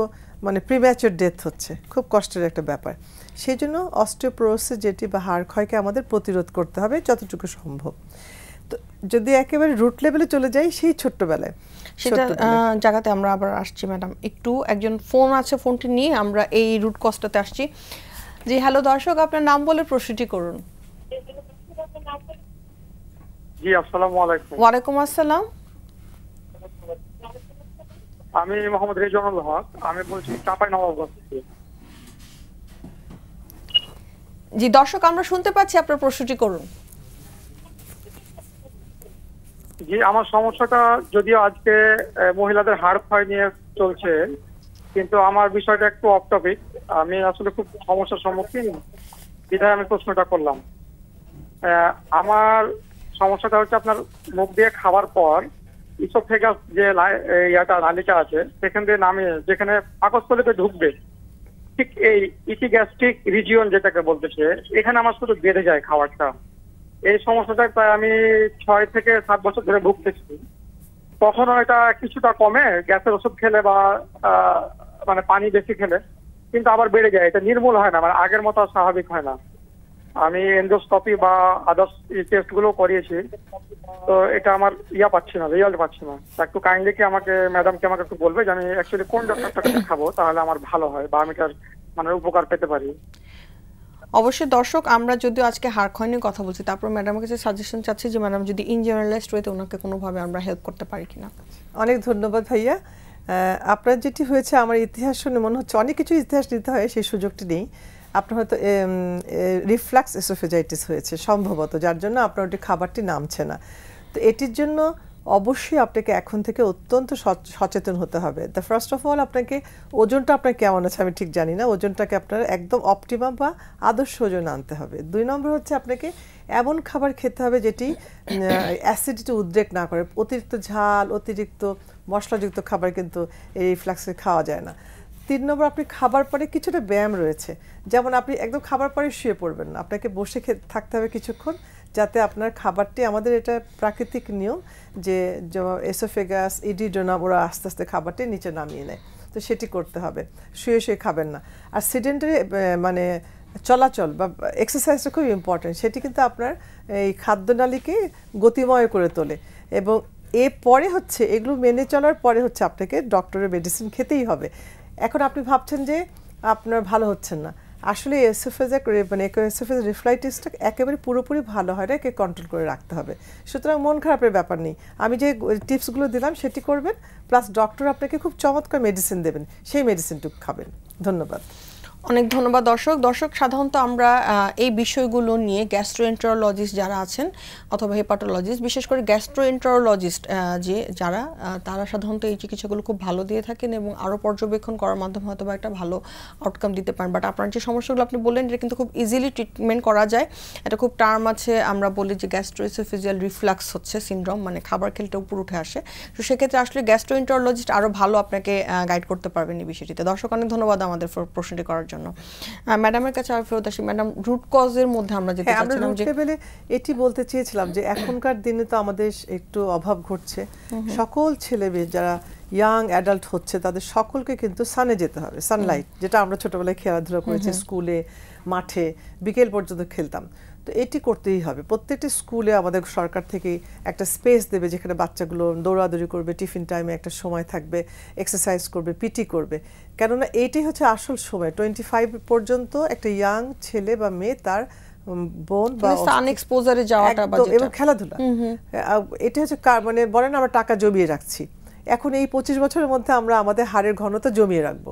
প্রিম্যাচুর ডেথ হচ্ছে, খুব কষ্টের একটা ব্যাপার। সেই জন্য অস্টিওপোরোসিস যেটি বা হাড় ক্ষয়কে আমাদের প্রতিরোধ করতে হবে যতটুকু সম্ভব। তো যদি একেবারে রুট লেভেলে চলে যাই, সেই ছোট্টবেলায় সেটা জায়গাতে আমরা আবার আসছি ম্যাডাম। একটু একজন ফোন আছে, ফোনটি নিয়ে আমরা এই রুট কজটাতে আসছি। জি হ্যালো দর্শক, আপনার নাম বলে প্রশ্নটি করুন। জি আসসালামু আলাইকুম। ওয়ালাইকুম আসসালাম। আমি মোহাম্মদ রেজওয়ানুল হক, আমি বলছি চাঁপাইনবাবগঞ্জ থেকে। জি দর্শক, আমরা শুনতে পাচ্ছি, আপনার প্রশ্নটি করুন। জি, আমার সমস্যাটা যদিও আজকে মহিলাদের হাড় ক্ষয় নিয়ে চলছে, কিন্তু আমার বিষয়টা একটু অফ টপিক। আমি আসলে খুব সমস্যার সম্মুখীন, বিধায় আমি প্রশ্নটা করলাম। আমার সমস্যাটা হচ্ছে আপনার মুখ দিয়ে খাবার পর ইসোফেগাস যে নালিকা আছে, সেখান দিয়ে নামিয়ে যেখানে পাকস্থলীতে ঢুকবে, ঠিক এই ইপিগ্যাস্ট্রিক রিজিয়ন যেটাকে বলতেছে, এখানে আমার শুধু বেড়ে যায় খাবারটা। এই সমস্যাটা প্রায় আমি 6 থেকে 7 বছর ধরে ভুগতেছি। কখনো এটা কিছুটা কমে গ্যাসের ওষুধ খেলে বা পানি বেশি খেলে, কিন্তু আবার বেড়ে যায়। এটা নির্মূল হয় না, আগের মতো স্বাভাবিক হয় না। আমি এন্ডোস্কপি বা আদার্স টেস্ট গুলো করিয়েছি, তো এটা আমার পাচ্ছি না, রেজাল্ট পাচ্ছি না। একটু কাইন্ডলি কি ম্যাডামকে আমাকে একটু বলবে যে আমি অ্যাকচুয়ালি কোন ডক্টরটাকে দেখাবো, তাহলে আমার ভালো হয় বা আমি তার উপকার পেতে পারি। অবশ্যই দর্শক, আমরা যদিও আজকে হাড় ক্ষয় নিয়ে কথা বলছি, তারপর ম্যাডামের কাছে সাজেশন চাচ্ছি যে ম্যাডাম যদি ইন জেনারেলাইজড ওয়েতে ওনাকে কোনোভাবে আমরা হেল্প করতে পারি কিনা। অনেক ধন্যবাদ ভাইয়া। আপনার যেটি হয়েছে, আমার ইতিহাস শুনে মনে হচ্ছে অনেক কিছু ইতিহাস নিতে হয়, সেই সুযোগটি নেই। আপনার হয়তো রিফ্লাক্স এসোফেজাইটিস হয়েছে সম্ভবত, যার জন্য আপনার ওটি খাবারটি নামছে না। তো এটির জন্য অবশ্যই আপনাকে এখন থেকে অত্যন্ত সচেতন হতে হবে। দ্য ফার্স্ট অফ অল, আপনাকে ওজনটা আপনার কেমন আছে আমি ঠিক জানি না, ওজনটাকে আপনার একদম অপটিমাম বা আদর্শ ওজন আনতে হবে। 2 নম্বর হচ্ছে আপনাকে এমন খাবার খেতে হবে যেটি অ্যাসিডিটি উদ্রেক না করে। অতিরিক্ত ঝাল, অতিরিক্ত মশলাযুক্ত খাবার কিন্তু এই রিফ্লাক্সে খাওয়া যায় না। 3 নম্বর, আপনি খাবার পরে কিছুটা ব্যায়াম রয়েছে, যেমন আপনি একদম খাবার পরে শুয়ে পড়বেন না, আপনাকে বসে থাকতে হবে কিছুক্ষণ, যাতে আপনার খাবারটি, আমাদের এটা প্রাকৃতিক নিয়ম যে এসোফেগাস, ইডিডোনাম, ওরা আস্তে আস্তে খাবারটি নিচে নামিয়ে নেয়, তো সেটি করতে হবে। শুয়ে শুয়ে খাবেন না। আর সিডেন্টারি চলাচল বা এক্সারসাইজটা খুব ইম্পর্টেন্ট, সেটি কিন্তু আপনার এই খাদ্যনালীকে গতিময় করে তোলে। এবং এরপরে হচ্ছে এগুলো মেনে চলার পরে হচ্ছে আপনাকে ডক্টরের মেডিসিন খেতেই হবে। এখন আপনি ভাবছেন যে আপনার ভালো হচ্ছেন না, আসলে এসোফেজিক রিফ্লাইটিসটা একেবারে পুরোপুরি ভালো হয় না, একে কন্ট্রোল করে রাখতে হবে। সুতরাং মন খারাপের ব্যাপার নেই, আমি যে টিপসগুলো দিলাম সেটি করবেন, প্লাস ডক্টর আপনাকে খুব চমৎকার মেডিসিন দেবেন, সেই মেডিসিনটুকু খাবেন। ধন্যবাদ। অনেক ধন্যবাদ দর্শক সাধারণত আমরা এই বিষয়গুলো নিয়ে গ্যাস্ট্রোএন্টারোলজিস্ট যারা আছেন অথবা হেপাটোলজিস্ট, বিশেষ করে গ্যাস্ট্রোএন্টারোলজিস্ট যারা তারা সাধারণত এই চিকিৎসাগুলো খুব ভালো দিয়ে থাকেন এবং আরও পর্যবেক্ষণ করার মাধ্যমে হয়তো একটা ভালো আউটকাম দিতে পারেন। বাট আপনার যে সমস্যাগুলো আপনি বললেন এটা কিন্তু খুব ইজিলি ট্রিটমেন্ট করা যায়। এটা খুব টার্ম আছে, আমরা বলি যে গ্যাস্ট্রোএসোফেজিয়াল রিফ্লাক্স হচ্ছে সিনড্রোম, মানে খাবার খেলতে উপর উঠে আসে। তো সেক্ষেত্রে আসলে গ্যাস্ট্রোএন্টারোলজিস্ট আরও ভালো আপনাকে গাইড করতে পারবেন এই বিষয়টিতে। দর্শক অনেক ধন্যবাদ আমাদের প্রশ্নটি করার জন্য। ম্যাডামের কাছে আর ফেরত আসি। ম্যাডাম, রুট কজের মধ্যে আমরা যেতে চাচ্ছিলাম যে এটি বলতে চেয়েছিলাম যে এখনকার দিনে তো আমাদের একটু অভাব ঘটছে, সকল ছেলে মেয়ে যারা ইয়াং অ্যাডাল্ট হচ্ছে তাদের সকলকে কিন্তু সানে যেতে হবে, সানলাইট, যেটা আমরা ছোটবেলায় খেলাধুলা করেছি স্কুলে মাঠে বিকেল পর্যন্ত খেলতাম। তো এটি করতেই হবে। প্রত্যেকটি স্কুলে আমাদের সরকার থেকে একটা স্পেস দেবে যেখানে বাচ্চাগুলো দৌড়াদৌড়ি করবে, টিফিন টাইমে একটা সময় থাকবে, এক্সারসাইজ করবে, পিটি করবে। কেননা এইটাই হচ্ছে আসল সময় 25 পর্যন্ত একটা ইয়াং ছেলে বা মেয়ে তার বোন বা সান এক্সপোজারে যাওয়াটা বা এবং খেলাধুলা, এটা হচ্ছে মানে বলেন আমরা টাকা জমিয়ে রাখছি। এখন এই 25 বছরের মধ্যে আমরা আমাদের হাড়ের ঘনতা জমিয়ে রাখবো,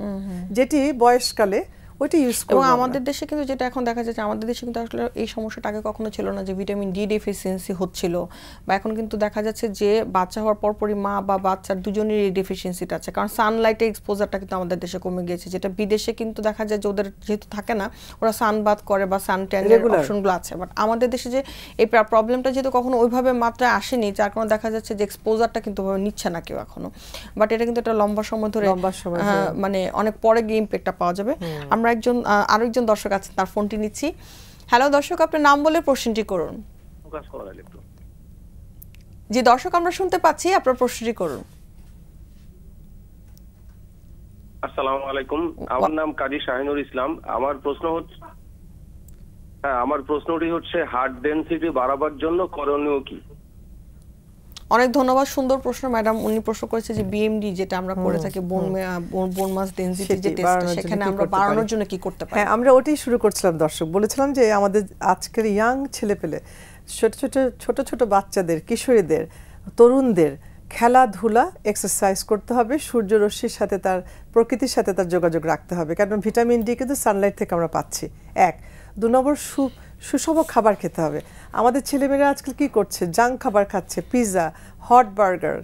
যেটি বয়সকালে ওইটা ইউজ করব। এবং আমাদের দেশে কিন্তু যেটা এখন দেখা যাচ্ছে, আমাদের দেশে কিন্তু আসলে এই সমস্যাটা আগে কখনো ছিল না যে ভিটামিন ডি ডেফিসিয়েন্সি হচ্ছিল, বা এখন কিন্তু দেখা যাচ্ছে যে বাচ্চা হওয়ার পরপরই মা বা বাচ্চার দুজনেরই এই ডেফিসিয়েন্সিটা আছে, কারণ সানলাইটের এক্সপোজারটা কিন্তু আমাদের দেশে কমে গিয়েছে, যেটা বিদেশে কিন্তু দেখা যায় যে ওদের যেহেতু থাকে না, ওরা সানবাথ করে বা সান ট্যানের অপশনগুলো আছে। বাট আমাদের দেশে যে এই প্রবলেমটা যেহেতু কখনো ওইভাবে মাত্রায় আসেনি, যার কারণে দেখা যাচ্ছে যে এক্সপোজারটা কিন্তু নিচ্ছে না কেউ এখনো। বাট এটা কিন্তু একটা লম্বা সময় ধরে মানে অনেক পরে গিয়ে ইম্প্যাক্টটা পাওয়া যাবে। আমরা আরো একজন দর্শক আছেন, তার ফোনটি নিচ্ছি। হ্যালো দর্শক, আপনার নাম বলে প্রশ্নটি করুন। জি দর্শক, আমরা শুনতে পাচ্ছি, আপনার প্রশ্নটি করুন। আসসালামু আলাইকুম, আমার নাম কাজী শাহিনুর ইসলাম। আমার প্রশ্নটি হচ্ছে হার্ট ডেনসিটি বাড়াবার জন্য করণীয় কি? অনেক ধন্যবাদ, সুন্দর প্রশ্ন ম্যাডাম। উনি প্রশ্ন করেছে যে বিএমডি যেটা আমরা করে থাকি, বোন মাস ডেনসিটি যে টেস্ট, সেখানে আমরা বাড়ানোর জন্য কি করতে পারি? হ্যাঁ, আমরা ওটাই শুরু করছিলাম দর্শক। বলেছিলাম যে আমাদের আজকের ইয়াং ছেলেপেলে, ছোট ছোট বাচ্চাদের, কিশোরীদের, তরুণদের খেলাধুলা, এক্সারসাইজ করতে হবে, সূর্যরশ্মির সাথে তার, প্রকৃতির সাথে তার যোগাযোগ রাখতে হবে। কারণ ভিটামিন ডি কিন্তু সানলাইট থেকে আমরা পাচ্ছি। 1 2 নম্বর সুষম খাবার খেতে হবে। আমাদের ছেলেমেয়েরা আজকাল কি করছে? জাঙ্ক খাবার খাচ্ছে, pizza, hot burger,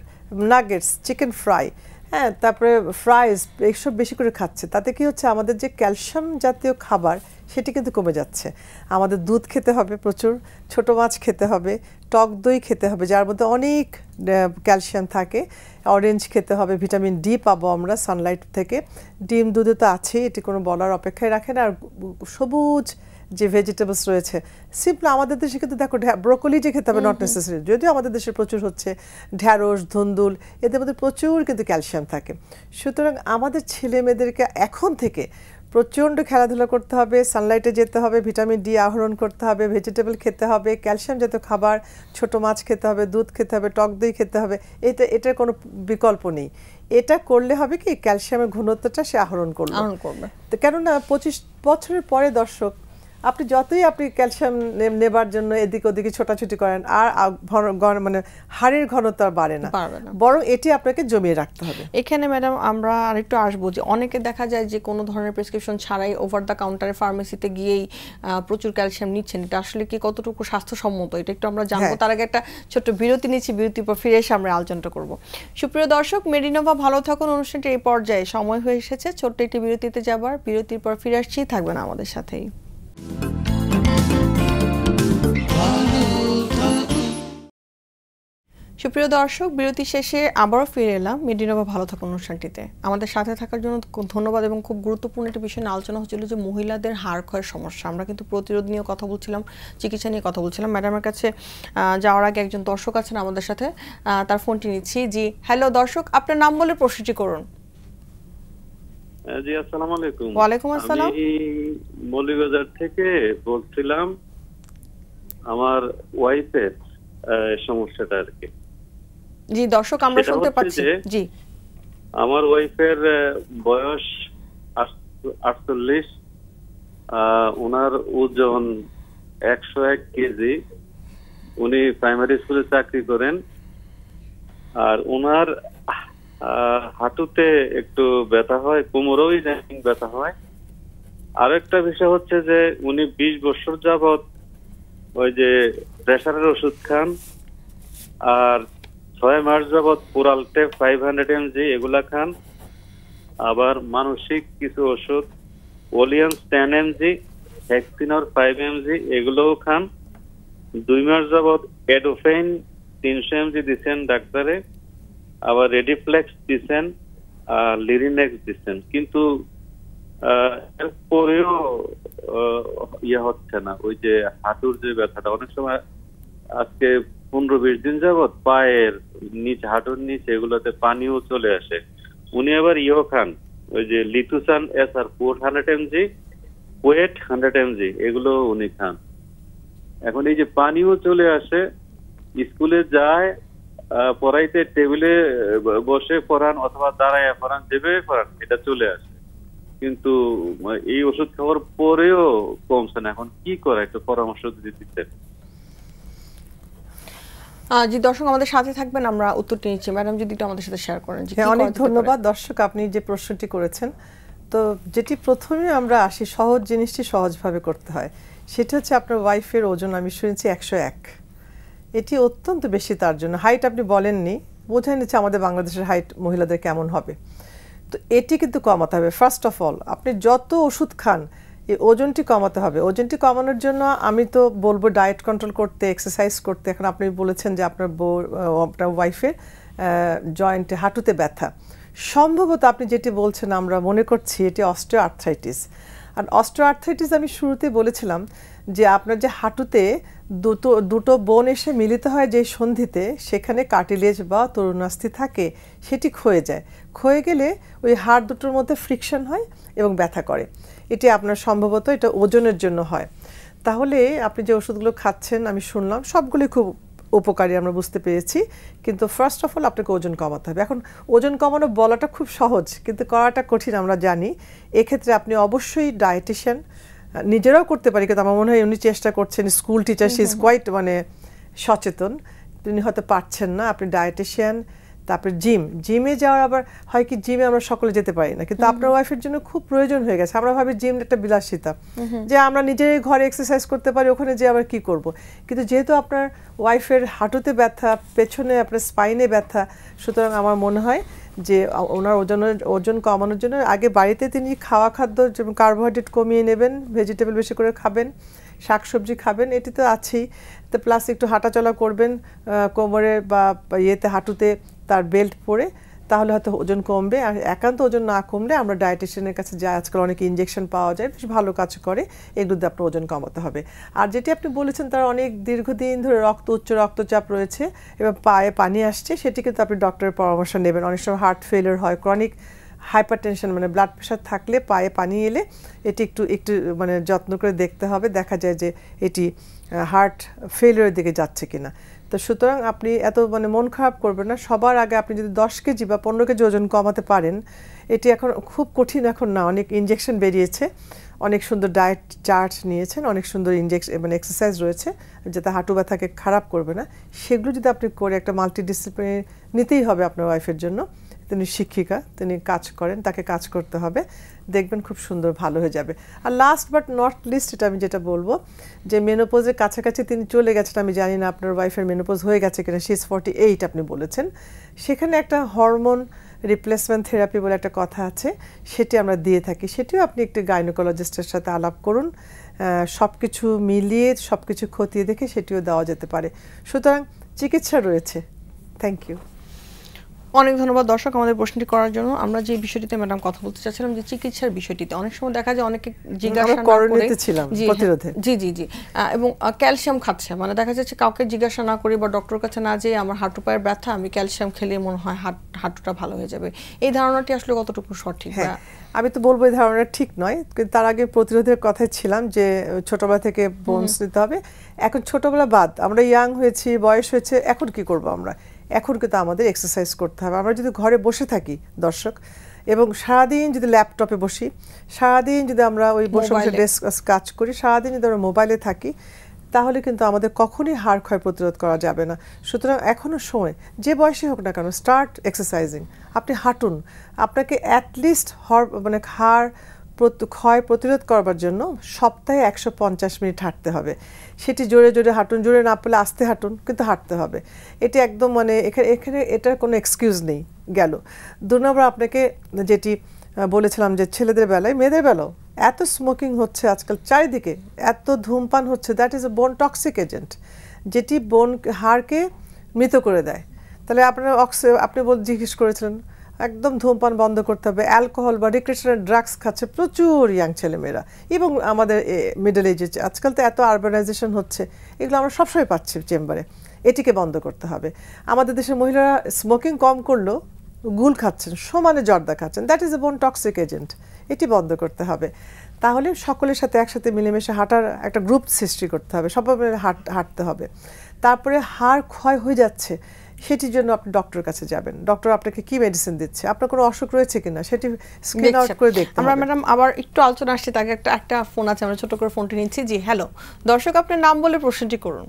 nuggets, chicken fry, হ্যাঁ, তারপরে ফ্রাইজ, এইসব বেশি করে খাচ্ছে। তাতে কি হচ্ছে, আমাদের যে ক্যালসিয়াম জাতীয় খাবার সেটি কিন্তু কমে যাচ্ছে। আমাদের দুধ খেতে হবে প্রচুর, ছোট মাছ খেতে হবে, টক দই খেতে হবে যার মধ্যে অনেক ক্যালসিয়াম থাকে, অরেঞ্জ খেতে হবে, ভিটামিন ডি পাবো আমরা সানলাইট থেকে, ডিম দুধে তো আছেই, এটি কোনো বলার অপেক্ষায় রাখে না। আর সবুজ যে ভেজিটেবলস রয়েছে, সিম্পল আমাদের দেশে কিন্তু দেখো ব্রোকলি যে খেতে হবে, নট নেসেসারি, যদিও আমাদের দেশে প্রচুর হচ্ছে, ঢ্যাঁড়স, ধুন্দুল, এদের মধ্যে প্রচুর কিন্তু ক্যালসিয়াম থাকে। সুতরাং আমাদের ছেলে মেয়েদেরকে এখন থেকে প্রচণ্ড খেলাধুলা করতে হবে, সানলাইটে যেতে হবে, ভিটামিন ডি আহরণ করতে হবে, ভেজিটেবল খেতে হবে, ক্যালসিয়াম জাতীয় খাবার, ছোট মাছ খেতে হবে, দুধ খেতে হবে, টক দই খেতে হবে। এটার কোনো বিকল্প নেই। এটা করলে হবে কি, ক্যালসিয়ামের ঘনত্বটা সে আহরণ করবে। কেননা 25 বছরের পরে দর্শক, আপনি যতই ক্যালসিয়াম নেবার জন্য এদিক ওদিকে ছোটাছুটি করেন, আর মানে হাড়ের ঘনত্ব বাড়ে না, বরং এটি আপনাকে জমিয়ে রাখতে হবে। এখানে ম্যাডাম আমরা আরেকটু আসবো যে অনেকে দেখা যায় যে কোনো ধরনের প্রেসক্রিপশন ছাড়াই ওভার দ্য কাউন্টারে ফার্মেসিতে গিয়েই প্রচুর ক্যালসিয়াম নিচ্ছেন। এটা আসলে কি কতটুকু স্বাস্থ্যসম্মত, এটা একটু আমরা জানবো। তার আগে একটা ছোট্ট বিরতি নিচ্ছি, বিরতির পর ফিরে এসে আমরা আলোচনাটা করবো। সুপ্রিয় দর্শক, মেডিনোভা ভালো থাকুন অনুষ্ঠানটি এই পর্যায়ে সময় হয়ে এসেছে ছোট্ট একটি বিরতিতে যাবার। বিরতির পর ফিরে আসছি, থাকবেন আমাদের সাথেই। সুপ্রিয় দর্শক, বিরতি শেষে আবারও ফিরে এলাম মেডিনোভা ভালো থাকুন অনুষ্ঠানটিতে। আমাদের সাথে থাকার জন্য ধন্যবাদ। এবং খুব গুরুত্বপূর্ণ একটা বিষয় নিয়ে আলোচনা হচ্ছিল যে মহিলাদের হাড় ক্ষয়ের সমস্যা। আমরা কিন্তু প্রতিরোধ নিয়ে কথা বলছিলাম, চিকিৎসা নিয়ে কথা বলছিলাম। ম্যাডামের কাছে যাওয়ার আগে একজন দর্শক আছেন আমাদের সাথে, তার ফোনটি নিচ্ছি। জি হ্যালো দর্শক, আপনার নাম বলে প্রশ্নটি করুন। জি আসসালামু আলাইকুম। ওয়ালাইকুম আসসালাম। আমি মৌলভীবাজার থেকে বলছিলাম, আমার ওয়াইফের সমস্যাটা আর কি। জি দর্শক, আমরা শুনতে পাচ্ছি। জি, আমার ওয়াইফের বয়স 48, ওনার ওজন 101 কেজি, উনি প্রাইমারি স্কুলে চাকরি করেন, আর ওনার হাঁটুতে একটু ব্যথা হয়, কোমরেও ইদানিং ব্যথা হয়, আরেকটা বিষয় হচ্ছে যে উনি 20 বছর যাবত ওই যে প্রেসারের ওষুধ খান, আর 6 মাস যাবত পুরালটেপ 500 mg এগুলা খান, আবার মানসিক কিছু ওষুধ ওলিয়ান্স 10 mg, ভ্যাকসিনর 5 mg এগুলোও খান। 2 মাস যাবত এডোফেইন 300 mg দিচ্ছেন ডাক্তারে, আবার রেডিফ্লেক্স দিচ্ছেন, লিরিনেক্স দিচ্ছেন, কিন্তু এরপরেও ইয়ে হচ্ছে না। ওই যে হাঁটুর যে ব্যথাটা, অনেক সময় আজকে 15-20 দিন যাবত পায়ের নিচ, হাঁটুর নিচ এগুলোতে পানিও চলে আসে। উনি আবার ইয়েও খান, ওই যে লিথুসান এসআর 400 mg, ওয়েট 100 mg এগুলো উনি খান। এখন এই যে পানিও চলে আসে, স্কুলে যায়, পড়াইতে টেবিলে বসে পড়ান অথবা দাঁড়ায় পড়ান, যেভাবে পড়ান এটা চলে আসে, কিন্তু এই ওষুধ খাওয়ার পরেও কমছে না। এখন কি করে, একটু পরামর্শ যদি দিতেন। জি দর্শক আমাদের সাথে থাকবেন, আমরা উত্তরটি নিচ্ছি। ম্যাডাম যদি একটু আমাদের সাথে শেয়ার করেন। অনেক ধন্যবাদ দর্শক, আপনি যে প্রশ্নটি করেছেন। তো যেটি প্রথমে আমরা আসি, সহজ জিনিসটি সহজভাবে করতে হয়, সেটা হচ্ছে আপনার ওয়াইফের ওজন আমি শুনেছি 101। এটি অত্যন্ত বেশি তার জন্য। হাইট আপনি বলেননি, বোঝাই নিচ্ছে আমাদের বাংলাদেশের হাইট মহিলাদের কেমন হবে। তো এটি কিন্তু কমাতে হবে। ফার্স্ট অফ অল আপনি যত ওষুধ খান এই ওজনটি কমাতে হবে। ওজনটি কমানোর জন্য আমি তো বলবো ডায়েট কন্ট্রোল করতে, এক্সারসাইজ করতে। এখন আপনি বলেছেন যে আপনার আপনার ওয়াইফের জয়েন্টে, হাঁটুতে ব্যথা, সম্ভবত আপনি যেটি বলছেন আমরা মনে করছি এটি অস্টিও আর্থ্রাইটিস। আর অস্টিও আর্থ্রাইটিস আমি শুরুতে বলেছিলাম যে আপনার যে হাঁটুতে দুটো বোন এসে মিলিত হয় যে সন্ধিতে, সেখানে কার্টিলেজ বা তরুণাস্থি থাকে, সেটি ক্ষয়ে যায়। ক্ষয়ে গেলে ওই হাড় দুটোর মধ্যে ফ্রিকশন হয় এবং ব্যথা করে। এটি আপনার সম্ভবত এটা ওজনের জন্য হয়। তাহলে আপনি যে ওষুধগুলো খাচ্ছেন আমি শুনলাম সবগুলি খুব উপকারী, আমরা বুঝতে পেরেছি, কিন্তু ফার্স্ট অফ অল আপনাকে ওজন কমাতে হবে। এখন ওজন কমানো বলাটা খুব সহজ, কিন্তু করাটা কঠিন আমরা জানি। এক্ষেত্রে আপনি অবশ্যই ডায়েটিশিয়ান, নিজেরাও করতে পারি, কিন্তু আমার মনে হয় উনি চেষ্টা করছেন, school teacher, she is quite সচেতন, তিনি হয়তো পারছেন না। আপনি ডায়েটিশিয়ান, তারপরে জিমে যাওয়ার, আবার হয় কি জিমে আমরা সকলে যেতে পারি না, কিন্তু আপনার ওয়াইফের জন্য খুব প্রয়োজন হয়ে গেছে। আমরা ভাবি জিম একটা বিলাসিতা, যে আমরা নিজেরাই ঘরে এক্সারসাইজ করতে পারি, ওখানে যে আবার কি করব। কিন্তু যেহেতু আপনার ওয়াইফের হাঁটুতে ব্যথা, পেছনে আপনার স্পাইনে ব্যথা, সুতরাং আমার মনে হয় যে ওনার ওজন কমানোর জন্য আগে বাড়িতে তিনি খাওয়া খাদ্য যেমন কার্বোহাইড্রেট কমিয়ে নেবেন, ভেজিটেবল বেশি করে খাবেন, শাকসবজি খাবেন, এটি তো আছেই। তো প্লাস একটু হাঁটাচলা করবেন, কোমরে বা ইয়েতে, হাঁটুতে তার বেল্ট পরে, তাহলে হয়তো ওজন কমবে। আর একান্ত ওজন না কমলে আমরা ডায়েটিশিয়ানের কাছে যাই, আজকাল অনেক ইনজেকশন পাওয়া যায়, বেশ ভালো কাজ করে, এগুলোতে আপনার ওজন কমাতে হবে। আর যেটি আপনি বলেছেন তার অনেক দীর্ঘদিন ধরে উচ্চ রক্তচাপ রয়েছে এবং পায়ে পানি আসছে, সেটি কিন্তু আপনি ডক্টরের পরামর্শ নেবেন। অনেক সময় হার্ট ফেলিওর হয়, ক্রনিক হাইপারটেনশন মানে ব্লাড প্রেশার থাকলে পায়ে পানি এলে এটি একটু যত্ন করে দেখতে হবে, দেখা যায় যে এটি হার্ট ফেলিওরের দিকে যাচ্ছে কিনা। তো সুতরাং আপনি এত মন খারাপ করবেন না। সবার আগে আপনি যদি 10 কেজি বা 15 কেজি ওজন কমাতে পারেন, এটি এখন খুব কঠিন এখন না, অনেক ইনজেকশন বেরিয়েছে, অনেক সুন্দর ডায়েট চার্ট নিয়েছেন, অনেক সুন্দর ইনজেকশন এক্সারসাইজ রয়েছে যাতে হাঁটু ব্যথাকে খারাপ করবে না। সেগুলো যদি আপনি করে, একটা মাল্টিডিসিপ্লিনারি নিতেই হবে আপনার ওয়াইফের জন্য। তিনি শিক্ষিকা, তিনি কাজ করেন, তাকে কাজ করতে হবে, দেখবেন খুব সুন্দর ভালো হয়ে যাবে। আর লাস্ট বাট নট লিস্ট, এটা আমি যেটা বলবো যে মেনোপোজের কাছাকাছি তিনি চলে গেছেন, আমি জানি না আপনার ওয়াইফের মেনোপোজ হয়ে গেছে কিনা, শি ইজ 48 আপনি বলেছেন, সেখানে একটা হরমোন রিপ্লেসমেন্ট থেরাপি বলে একটা কথা আছে, সেটি আমরা দিয়ে থাকি। সেটিও আপনি একটি গাইনোকোলজিস্টের সাথে আলাপ করুন, সব কিছু মিলিয়ে সব কিছু খতিয়ে দেখে সেটিও দেওয়া যেতে পারে। সুতরাং চিকিৎসা রয়েছে। Thank you. অনেক ধন্যবাদ দর্শক আমাদের প্রশ্নটি করার জন্য। আমরা যে বিষয়টিতে ম্যাডাম কথা বলতে চাচ্ছিলাম যে চিকিৎসার বিষয়টিতে, অনেক সময় দেখা যায় অনেকে জিজ্ঞাসা না করে জি এবং ক্যালসিয়াম খাচ্ছে, দেখা যাচ্ছে কাউকে জিজ্ঞাসা না করে বা ডক্টরের কাছে না যেয়ে আমার হাঁটু পায়ের ব্যথা, আমি ক্যালসিয়াম খেলে মনে হয় হাঁটুটা ভালো হয়ে যাবে। এই ধারণাটি আসলে কতটুকু সঠিক? আমি তো বলবো এই ধারণা ঠিক নয়, কিন্তু তার আগে প্রতিরোধের কথাই ছিলাম যে ছোটবেলা থেকে বোনস নিতে হবে। এখন ছোটবেলা বাদ, আমরা ইয়াং হয়েছি, বয়স হয়েছে, এখন কি করব আমরা? এখন কিন্তু আমাদের এক্সারসাইজ করতে হবে। আমরা যদি ঘরে বসে থাকি দর্শক, এবং সারাদিন যদি ল্যাপটপে বসি, সারাদিন যদি আমরা ওই বসে বসে ডেস্ক কাজ করি, সারাদিন যদি আমরা মোবাইলে থাকি, তাহলে কিন্তু আমাদের কখনই হাড় ক্ষয় প্রতিরোধ করা যাবে না। সুতরাং এখনও সময়, যে বয়সে হোক না কেন, স্টার্ট এক্সারসাইজিং। আপনি হাঁটুন, আপনাকে অ্যাটলিস্ট হাড় ক্ষয় প্রতিরোধ করবার জন্য সপ্তাহে 150 মিনিট হাঁটতে হবে। সেটি জোরে জোরে হাঁটুন, জোরে না পেলে আস্তে হাঁটুন, কিন্তু হাঁটতে হবে। এটি একদম মানে এখানে এটার কোনো এক্সকিউজ নেই। গেল 2 নম্বর, আপনাকে যেটি বলেছিলাম যে ছেলেদের বেলায়, মেয়েদের বেলাও এত স্মোকিং হচ্ছে আজকাল চারিদিকে, এত ধূমপান হচ্ছে, দ্যাট ইজ এ বোন টক্সিক এজেন্ট, যেটি হাড়কে মৃত করে দেয়। তাহলে আপনি জিজ্ঞেস করেছিলেন একদম ধূমপান বন্ধ করতে হবে। অ্যালকোহল বা রিক্রিয়েশনাল ড্রাগস খাচ্ছে প্রচুর ইয়াং ছেলেমেয়েরা, এবং আমাদের মিডল এজে। আজকাল তো এত আরবানাইজেশন হচ্ছে, এগুলো আমরা সবসময় পাচ্ছি চেম্বারে। এটিকে বন্ধ করতে হবে। আমাদের দেশের মহিলারা স্মোকিং কম করলেও গুল খাচ্ছেন, সমানে জর্দা খাচ্ছেন, দ্যাট ইজ এ বোন টক্সিক এজেন্ট। এটি বন্ধ করতে হবে। তাহলে সকলের সাথে একসাথে মিলেমিশে হাঁটার একটা গ্রুপ সৃষ্টি করতে হবে, সবাই মিলে হাঁটতে হবে। তারপরে হাড় ক্ষয় হয়ে যাচ্ছে, সেটির জন্য আপনি ডক্টরের কাছে যাবেন। ডক্টর আপনাকে কি মেডিসিন দিচ্ছে, আপনার কোনো অসুখ রয়েছে কিনা সেটি স্ক্রিন আউট করে দেখতে হবে। আমরা ম্যাডাম আবার একটু আলোচনা আসছে, তাকে একটা ফোন আছে, আমরা ছোট করে ফোনটি নিচ্ছি। জি হ্যালো দর্শক, আপনার নাম বলে প্রশ্নটি করুন।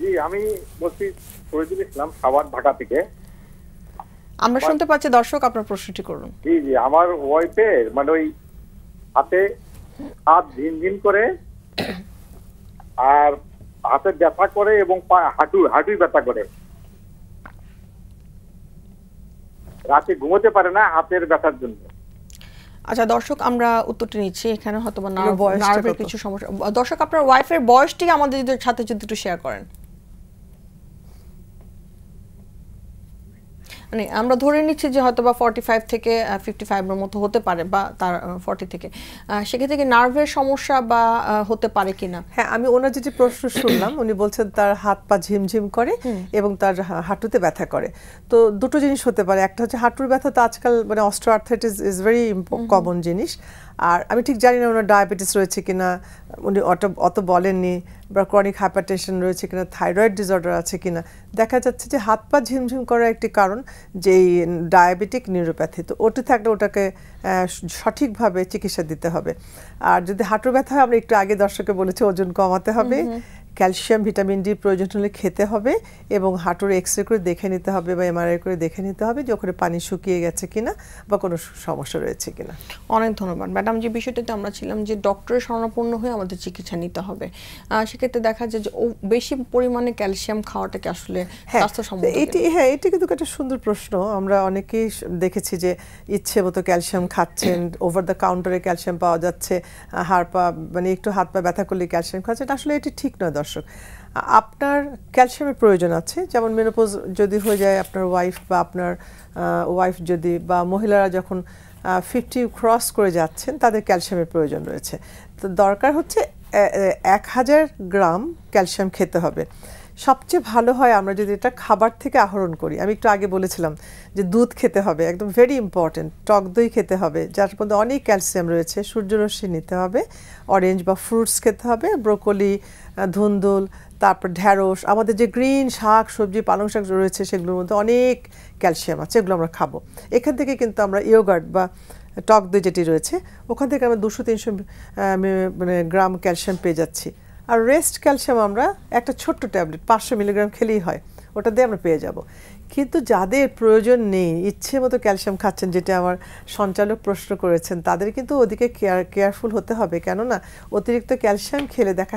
জি আমি বলছি শহীদুল ইসলাম, সাভার, ঢাকা থেকে। আমরা শুনতে পাচ্ছি, দর্শক আপনার প্রশ্নটি করুন। জি জি, আমার ওয়াইফের মানে ওই হাতে হাত ঝিনঝিন করে, আর হাতে ব্যথা করে, এবং হাঁটুই ব্যথা করে, রাতে ঘুমোতে পারে না হাতের ব্যথার জন্য। আচ্ছা দর্শক, আমরা উত্তরটি নিচ্ছি। এখানে হয়তো বা নার্ভের কিছু সমস্যা। দর্শক, আপনার ওয়াইফের বয়সটি আমাদের সাথে যদি একটু শেয়ার করেন। মানে আমরা ধরে নিচ্ছি যে হয়তো বা 45 থেকে 55 এর মতো হতে পারে, বা তার 40 থেকে। সেক্ষেত্রে কি নার্ভের সমস্যা বা হতে পারে কিনা? হ্যাঁ, আমি ওনার যেটি প্রশ্ন শুনলাম, উনি বলছেন তার হাত পা ঝিমঝিম করে এবং তার হাঁটুতে ব্যথা করে। তো দুটো জিনিস হতে পারে, একটা হচ্ছে হাঁটুর ব্যথা তো আজকাল মানে অস্টিওআর্থ্রাইটিস ইজ ভেরি কমন জিনিস। আর আমি ঠিক জানি না ওনার ডায়াবেটিস রয়েছে কিনা, উনি অত বলেননি, বা ক্রনিক হাইপারটেনশন রয়েছে কিনা, থাইরয়েড ডিসঅর্ডার আছে কিনা। দেখা যাচ্ছে যে হাত পা ঝিমঝিম করার একটি কারণ যে ডায়াবেটিক নিউরোপ্যাথি, তো ওটি থাকলে ওটাকে সঠিকভাবে চিকিৎসা দিতে হবে। আর যদি হাঁটুর ব্যথা হয়, আমরা একটু আগে দর্শকে বলেছি ওজন কমাতে হবে, ক্যালসিয়াম ভিটামিন ডি প্রয়োজন হলে খেতে হবে, এবং হাঁটুর এক্সরে করে দেখে নিতে হবে বা এমআরআই করে দেখে নিতে হবে যে ওখানে পানি শুকিয়ে গেছে কিনা বা কোনো সমস্যা রয়েছে কিনা। অনেক ধন্যবাদ ম্যাডাম। যে বিষয়টিতে আমরা ছিলাম যে ডক্টরের শরণাপন্ন হয়ে আমাদের চিকিৎসা নিতে হবে, সেক্ষেত্রে দেখা যায় যে বেশি পরিমাণে ক্যালসিয়াম খাওয়াটাকে আসলে স্বাস্থ্যসম্মত। এটি কিন্তু একটা সুন্দর প্রশ্ন। আমরা অনেকেই দেখেছি যে ইচ্ছে মতো ক্যালসিয়াম খাচ্ছেন, ওভার দ্য কাউন্টারে ক্যালসিয়াম পাওয়া যাচ্ছে, হাড় পা মানে একটু হাত পা ব্যথা করলে ক্যালসিয়াম খাচ্ছেন। আসলে এটি ঠিক নয় দর্শক। আপনার ক্যালসিয়ামের প্রয়োজন আছে, যেমন মেনোপজ যদি হয়ে যায় আপনার ওয়াইফ, বা আপনার ওয়াইফ যদি, বা মহিলারা যখন 50 ক্রস করে যাচ্ছেন তাদের ক্যালসিয়ামের প্রয়োজন রয়েছে। তো দরকার হচ্ছে 1000 গ্রাম ক্যালসিয়াম খেতে হবে। সবচেয়ে ভালো হয় আমরা যদি এটা খাবার থেকে আহরণ করি। আমি একটু আগে বলেছিলাম যে দুধ খেতে হবে, একদম ভেরি ইম্পর্টেন্ট। টক দই খেতে হবে, যার মধ্যে অনেক ক্যালসিয়াম রয়েছে। সূর্যরশ্মি নিতে হবে, অরেঞ্জ বা ফ্রুটস খেতে হবে, ব্রোকলি, ধুন্দুল, তারপর ঢ্যাঁড়স, আমাদের যে গ্রিন শাক সবজি পালং শাক রয়েছে সেগুলোর মধ্যে অনেক ক্যালসিয়াম আছে, এগুলো আমরা খাবো। এখান থেকে কিন্তু আমরা ইয়োগার্ট বা টক দই যেটি রয়েছে ওখান থেকে আমরা 200-300 মানে গ্রাম ক্যালসিয়াম পেয়ে যাচ্ছি। আর রেস্ট ক্যালসিয়াম আমরা একটা ছোট্ট ট্যাবলেট 500 মিলিগ্রাম খেলেই হয়, ওটা দিয়ে আমরা পেয়ে যাব। কিন্তু যাদের প্রয়োজন নেই, ইচ্ছে মতো ক্যালসিয়াম খাচ্ছেন, যেটা আমার সঞ্চালক প্রশ্ন করেছেন, তাদের কিন্তু ওদিকে কেয়ারফুল হতে হবে। কেননা অতিরিক্ত ক্যালসিয়াম খেলে দেখা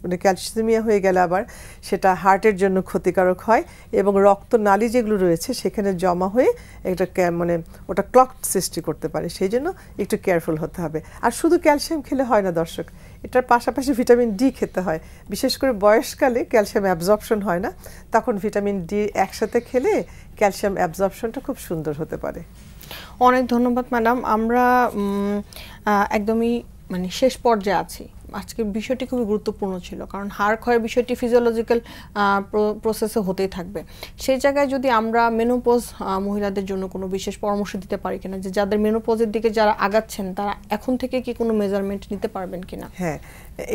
মানে ক্যালসিয়ামিয়া হয়ে গেলে আবার সেটা হার্টের জন্য ক্ষতিকারক হয়, এবং রক্তনালী যেগুলো রয়েছে সেখানে জমা হয়ে একটা মানে ওটা ক্লট সৃষ্টি করতে পারে। সেই জন্য একটু কেয়ারফুল হতে হবে। আর শুধু ক্যালসিয়াম খেলে হয় না দর্শক, এটার পাশাপাশি ভিটামিন ডি খেতে হয়। বিশেষ করে বয়সকালে ক্যালসিয়াম অ্যাবজর্পশন হয় না, তখন ভিটামিন ডি একসাথে খেলে ক্যালসিয়াম অ্যাবজর্পশনটা খুব সুন্দর হতে পারে। অনেক ধন্যবাদ ম্যাডাম। আমরা একদমই মানে শেষ পর্যায়ে আছি। আজকের বিষয়টি খুবই গুরুত্বপূর্ণ ছিল, কারণ হাড় ক্ষয়ের বিষয়টি ফিজিওলজিক্যাল প্রসেসে হতেই থাকবে। সেই জায়গায় যদি আমরা মেনোপজ মহিলাদের জন্য কোনো বিশেষ পরামর্শ দিতে পারি কিনা, যে যাদের মেনোপজের দিকে যারা আগাচ্ছেন তারা এখন থেকে কি কোনো মেজারমেন্ট নিতে পারবেন কিনা? হ্যাঁ,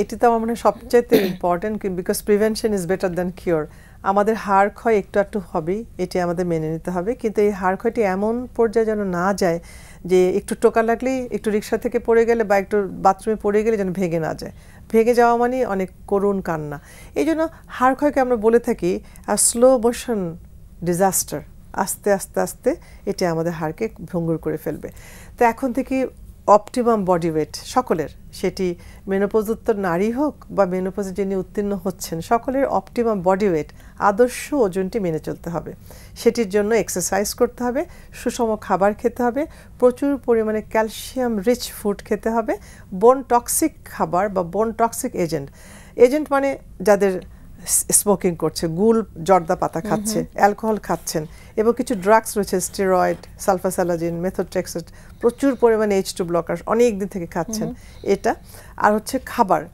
এটি তো আমার মনে হয় সবচেয়ে important, because prevention is better than cure. আমাদের হাড় ক্ষয় একটু হবেই, এটি আমাদের মেনে নিতে হবে, কিন্তু এই হাড় ক্ষয়টি এমন পর্যায়ে যেন না যায় যে একটু টোকা লাগলেই, একটু রিক্সা থেকে পড়ে গেলে বা একটু বাথরুমে পড়ে গেলে যেন ভেঙে না যায়। ভেঙে যাওয়া মানে অনেক করুণ কান্না। এই জন্য হাড় ক্ষয়কে আমরা বলে থাকি স্লো মোশন ডিজাস্টার। আস্তে আস্তে আস্তে এটি আমাদের হাড়কে ভঙ্গুর করে ফেলবে। তো এখন থেকে অপটিমাম বডি ওয়েট সকলের, সেটি মেনোপজোত্তর নারী হোক বা মেনোপজে যিনি উত্তীর্ণ হচ্ছেন, সকলের অপটিমাম বডি ওয়েট আদর্শ ওজনটি মেনে চলতে হবে। সেটির জন্য এক্সারসাইজ করতে হবে, সুষম খাবার খেতে হবে, প্রচুর পরিমাণে ক্যালসিয়াম রিচ ফুড খেতে হবে, বোন টক্সিক খাবার বা বোন টক্সিক এজেন্ট মানে যাদের স্মোকিং করছে, গুল জর্দা পাতা খাচ্ছে, অ্যালকোহল খাচ্ছেন এবং কিছু ড্রাগস রয়েছে, স্টেরয়েড, সালফাসালাজিন, মেথোট্রেক্সেট, প্রচুর পরিমাণে H2 ব্লকার অনেক দিন থেকে খাচ্ছেন এটা। আর হচ্ছে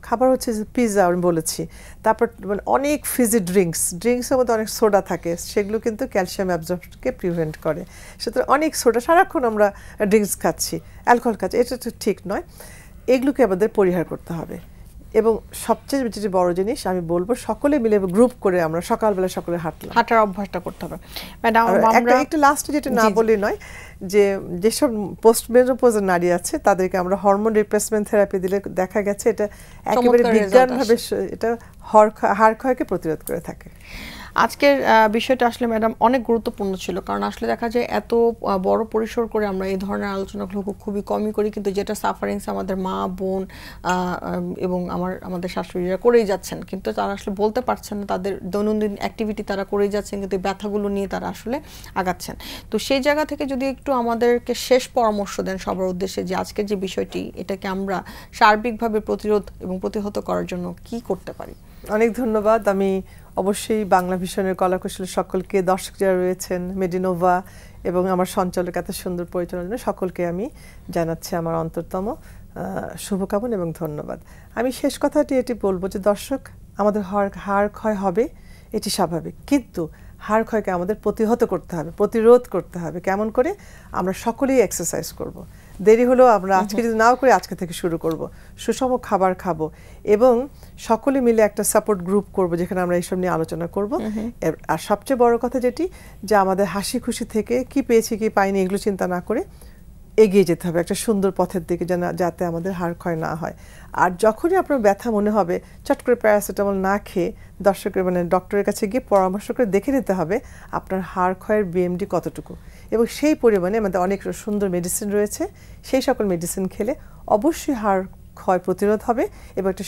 খাবার হচ্ছে পিৎজা আমি বলেছি, তারপর মানে অনেক ফিজি ড্রিঙ্কসের মধ্যে অনেক সোডা থাকে, সেগুলো কিন্তু ক্যালসিয়াম অ্যাবজর্পশনকে প্রিভেন্ট করে। সুতরাং অনেক সোডা, সারাক্ষণ আমরা ড্রিঙ্কস খাচ্ছি, অ্যালকোহল খাচ্ছি, এটা তো ঠিক নয়, এগুলোকে আমাদের পরিহার করতে হবে। এবং সবচেয়ে যেটি বড় জিনিস আমি বলবো, সকলে মিলে গ্রুপ করে আমরা সকালবেলা সকলে হাঁটার অভ্যাসটা করতে হবে। ম্যাডাম একটা লাস্টে যেটা না বলি নয়, যে যেসব পোস্ট মেনোপজের নারী আছে তাদেরকে আমরা হরমোন রিপ্লেসমেন্ট থেরাপি দিলে দেখা গেছে এটা একেবারে বিজ্ঞানভাবে এটা হাড় ক্ষয়কে প্রতিরোধ করে থাকে। আজকের বিষয়টা আসলে ম্যাডাম অনেক গুরুত্বপূর্ণ ছিল, কারণ আসলে দেখা যায় এত বড় পরিসর করে আমরা এই ধরনের আলোচনাগুলো খুবই কমই করি, কিন্তু যেটা সাফারিংস আমাদের মা বোন এবং আমাদের শাশুড়িরা করেই যাচ্ছেন, কিন্তু তারা আসলে বলতে পারছেন না, তাদের দৈনন্দিন অ্যাক্টিভিটি তারা করেই যাচ্ছেন, কিন্তু ব্যথাগুলো নিয়ে তারা আসলে আগাচ্ছেন। তো সেই জায়গা থেকে যদি একটু আমাদেরকে শেষ পরামর্শ দেন সবার উদ্দেশ্যে, যে আজকের যে বিষয়টি, এটাকে আমরা সার্বিকভাবে প্রতিরোধ এবং প্রতিহত করার জন্য কি করতে পারি? অনেক ধন্যবাদ। আমি অবশ্যই বাংলা ভিশনের কলাকুশলী সকলকে, দর্শক যারা রয়েছেন, মেডিনোভা এবং আমার সঞ্চালক এত সুন্দর পরিচালনার জন্য সকলকে আমি জানাচ্ছি আমার অন্তরতম শুভকামনা এবং ধন্যবাদ। আমি শেষ কথাটি এটি বলবো যে দর্শক, আমাদের হাড় ক্ষয় হবে, এটি স্বাভাবিক, কিন্তু হাড় ক্ষয়কে আমাদের প্রতিহত করতে হবে, প্রতিরোধ করতে হবে। কেমন করে? আমরা সকলেই এক্সারসাইজ করব, দেরি হলেও আমরা আজকে যদি নাও করে আজকে থেকে শুরু করব, সুষম খাবার খাবো এবং সকলে মিলে একটা সাপোর্ট গ্রুপ করব যেখানে আমরা এইসব নিয়ে আলোচনা করব। আর সবচেয়ে বড় কথা যেটি, যে আমাদের হাসি খুশি থেকে কি পেয়েছি কি পাইনি এগুলো চিন্তা না করে এগিয়ে যেতে হবে একটা সুন্দর পথের দিকে, যাতে আমাদের হাড় ক্ষয় না হয়। আর যখনই আপনার ব্যথা মনে হবে, চট করে প্যারাসিটামল না খেয়ে ডক্টরের কাছে গিয়ে পরামর্শ করে দেখে নিতে হবে আপনার হাড় ক্ষয়ের বিএমডি কতটুকু, এবং সেই পরিমাণে আমাদের অনেক সুন্দর মেডিসিন রয়েছে, সেই সকল মেডিসিন খেলে অবশ্যই হাড় ক্ষয় প্রতিরোধ হবে এবং একটা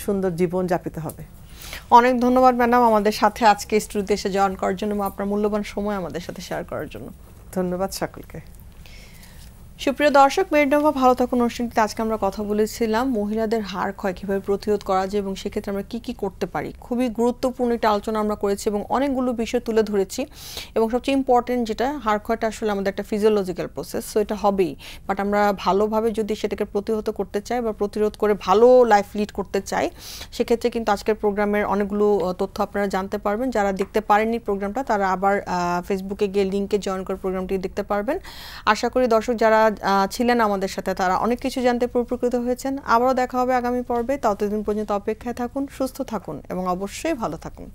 সুন্দর জীবন যাপিত হবে। অনেক ধন্যবাদ ম্যাডাম আমাদের সাথে আজকে স্টুডিওতে এসে জয়েন করার জন্য এবং আপনার মূল্যবান সময় আমাদের সাথে শেয়ার করার জন্য। ধন্যবাদ সকলকে। সুপ্রিয় দর্শক, মেডিনোভা ভালো থাকুন অনুষ্ঠানটিতে আজকে আমরা কথা বলেছিলাম মহিলাদের হাড় ক্ষয় কীভাবে প্রতিরোধ করা যায় এবং সেক্ষেত্রে আমরা কি করতে পারি। খুবই গুরুত্বপূর্ণ একটা আলোচনা আমরা করেছি এবং অনেকগুলো বিষয় তুলে ধরেছি, এবং সবচেয়ে ইম্পর্টেন্ট যেটা, হাড় ক্ষয়টা আসলে আমাদের একটা ফিজিওলজিক্যাল প্রসেস, সো এটা হবেই, বাট আমরা ভালোভাবে যদি সেটাকে প্রতিহত করতে চাই বা প্রতিরোধ করে ভালো লাইফ লিড করতে চাই, সেক্ষেত্রে কিন্তু আজকের প্রোগ্রামের অনেকগুলো তথ্য আপনারা জানতে পারবেন। যারা দেখতে পারেননি প্রোগ্রামটা, তারা আবার ফেসবুকে গিয়ে লিঙ্কে জয়েন করে প্রোগ্রামটি দেখতে পারবেন। আশা করি দর্শক যারা ছিলেন আমাদের সাথে তারা অনেক কিছু জানতে উপকৃত হয়েছেন। আবারও দেখা হবে আগামী পর্বে, ততদিন পর্যন্ত অপেক্ষায় থাকুন, সুস্থ থাকুন এবং অবশ্যই ভালো থাকুন।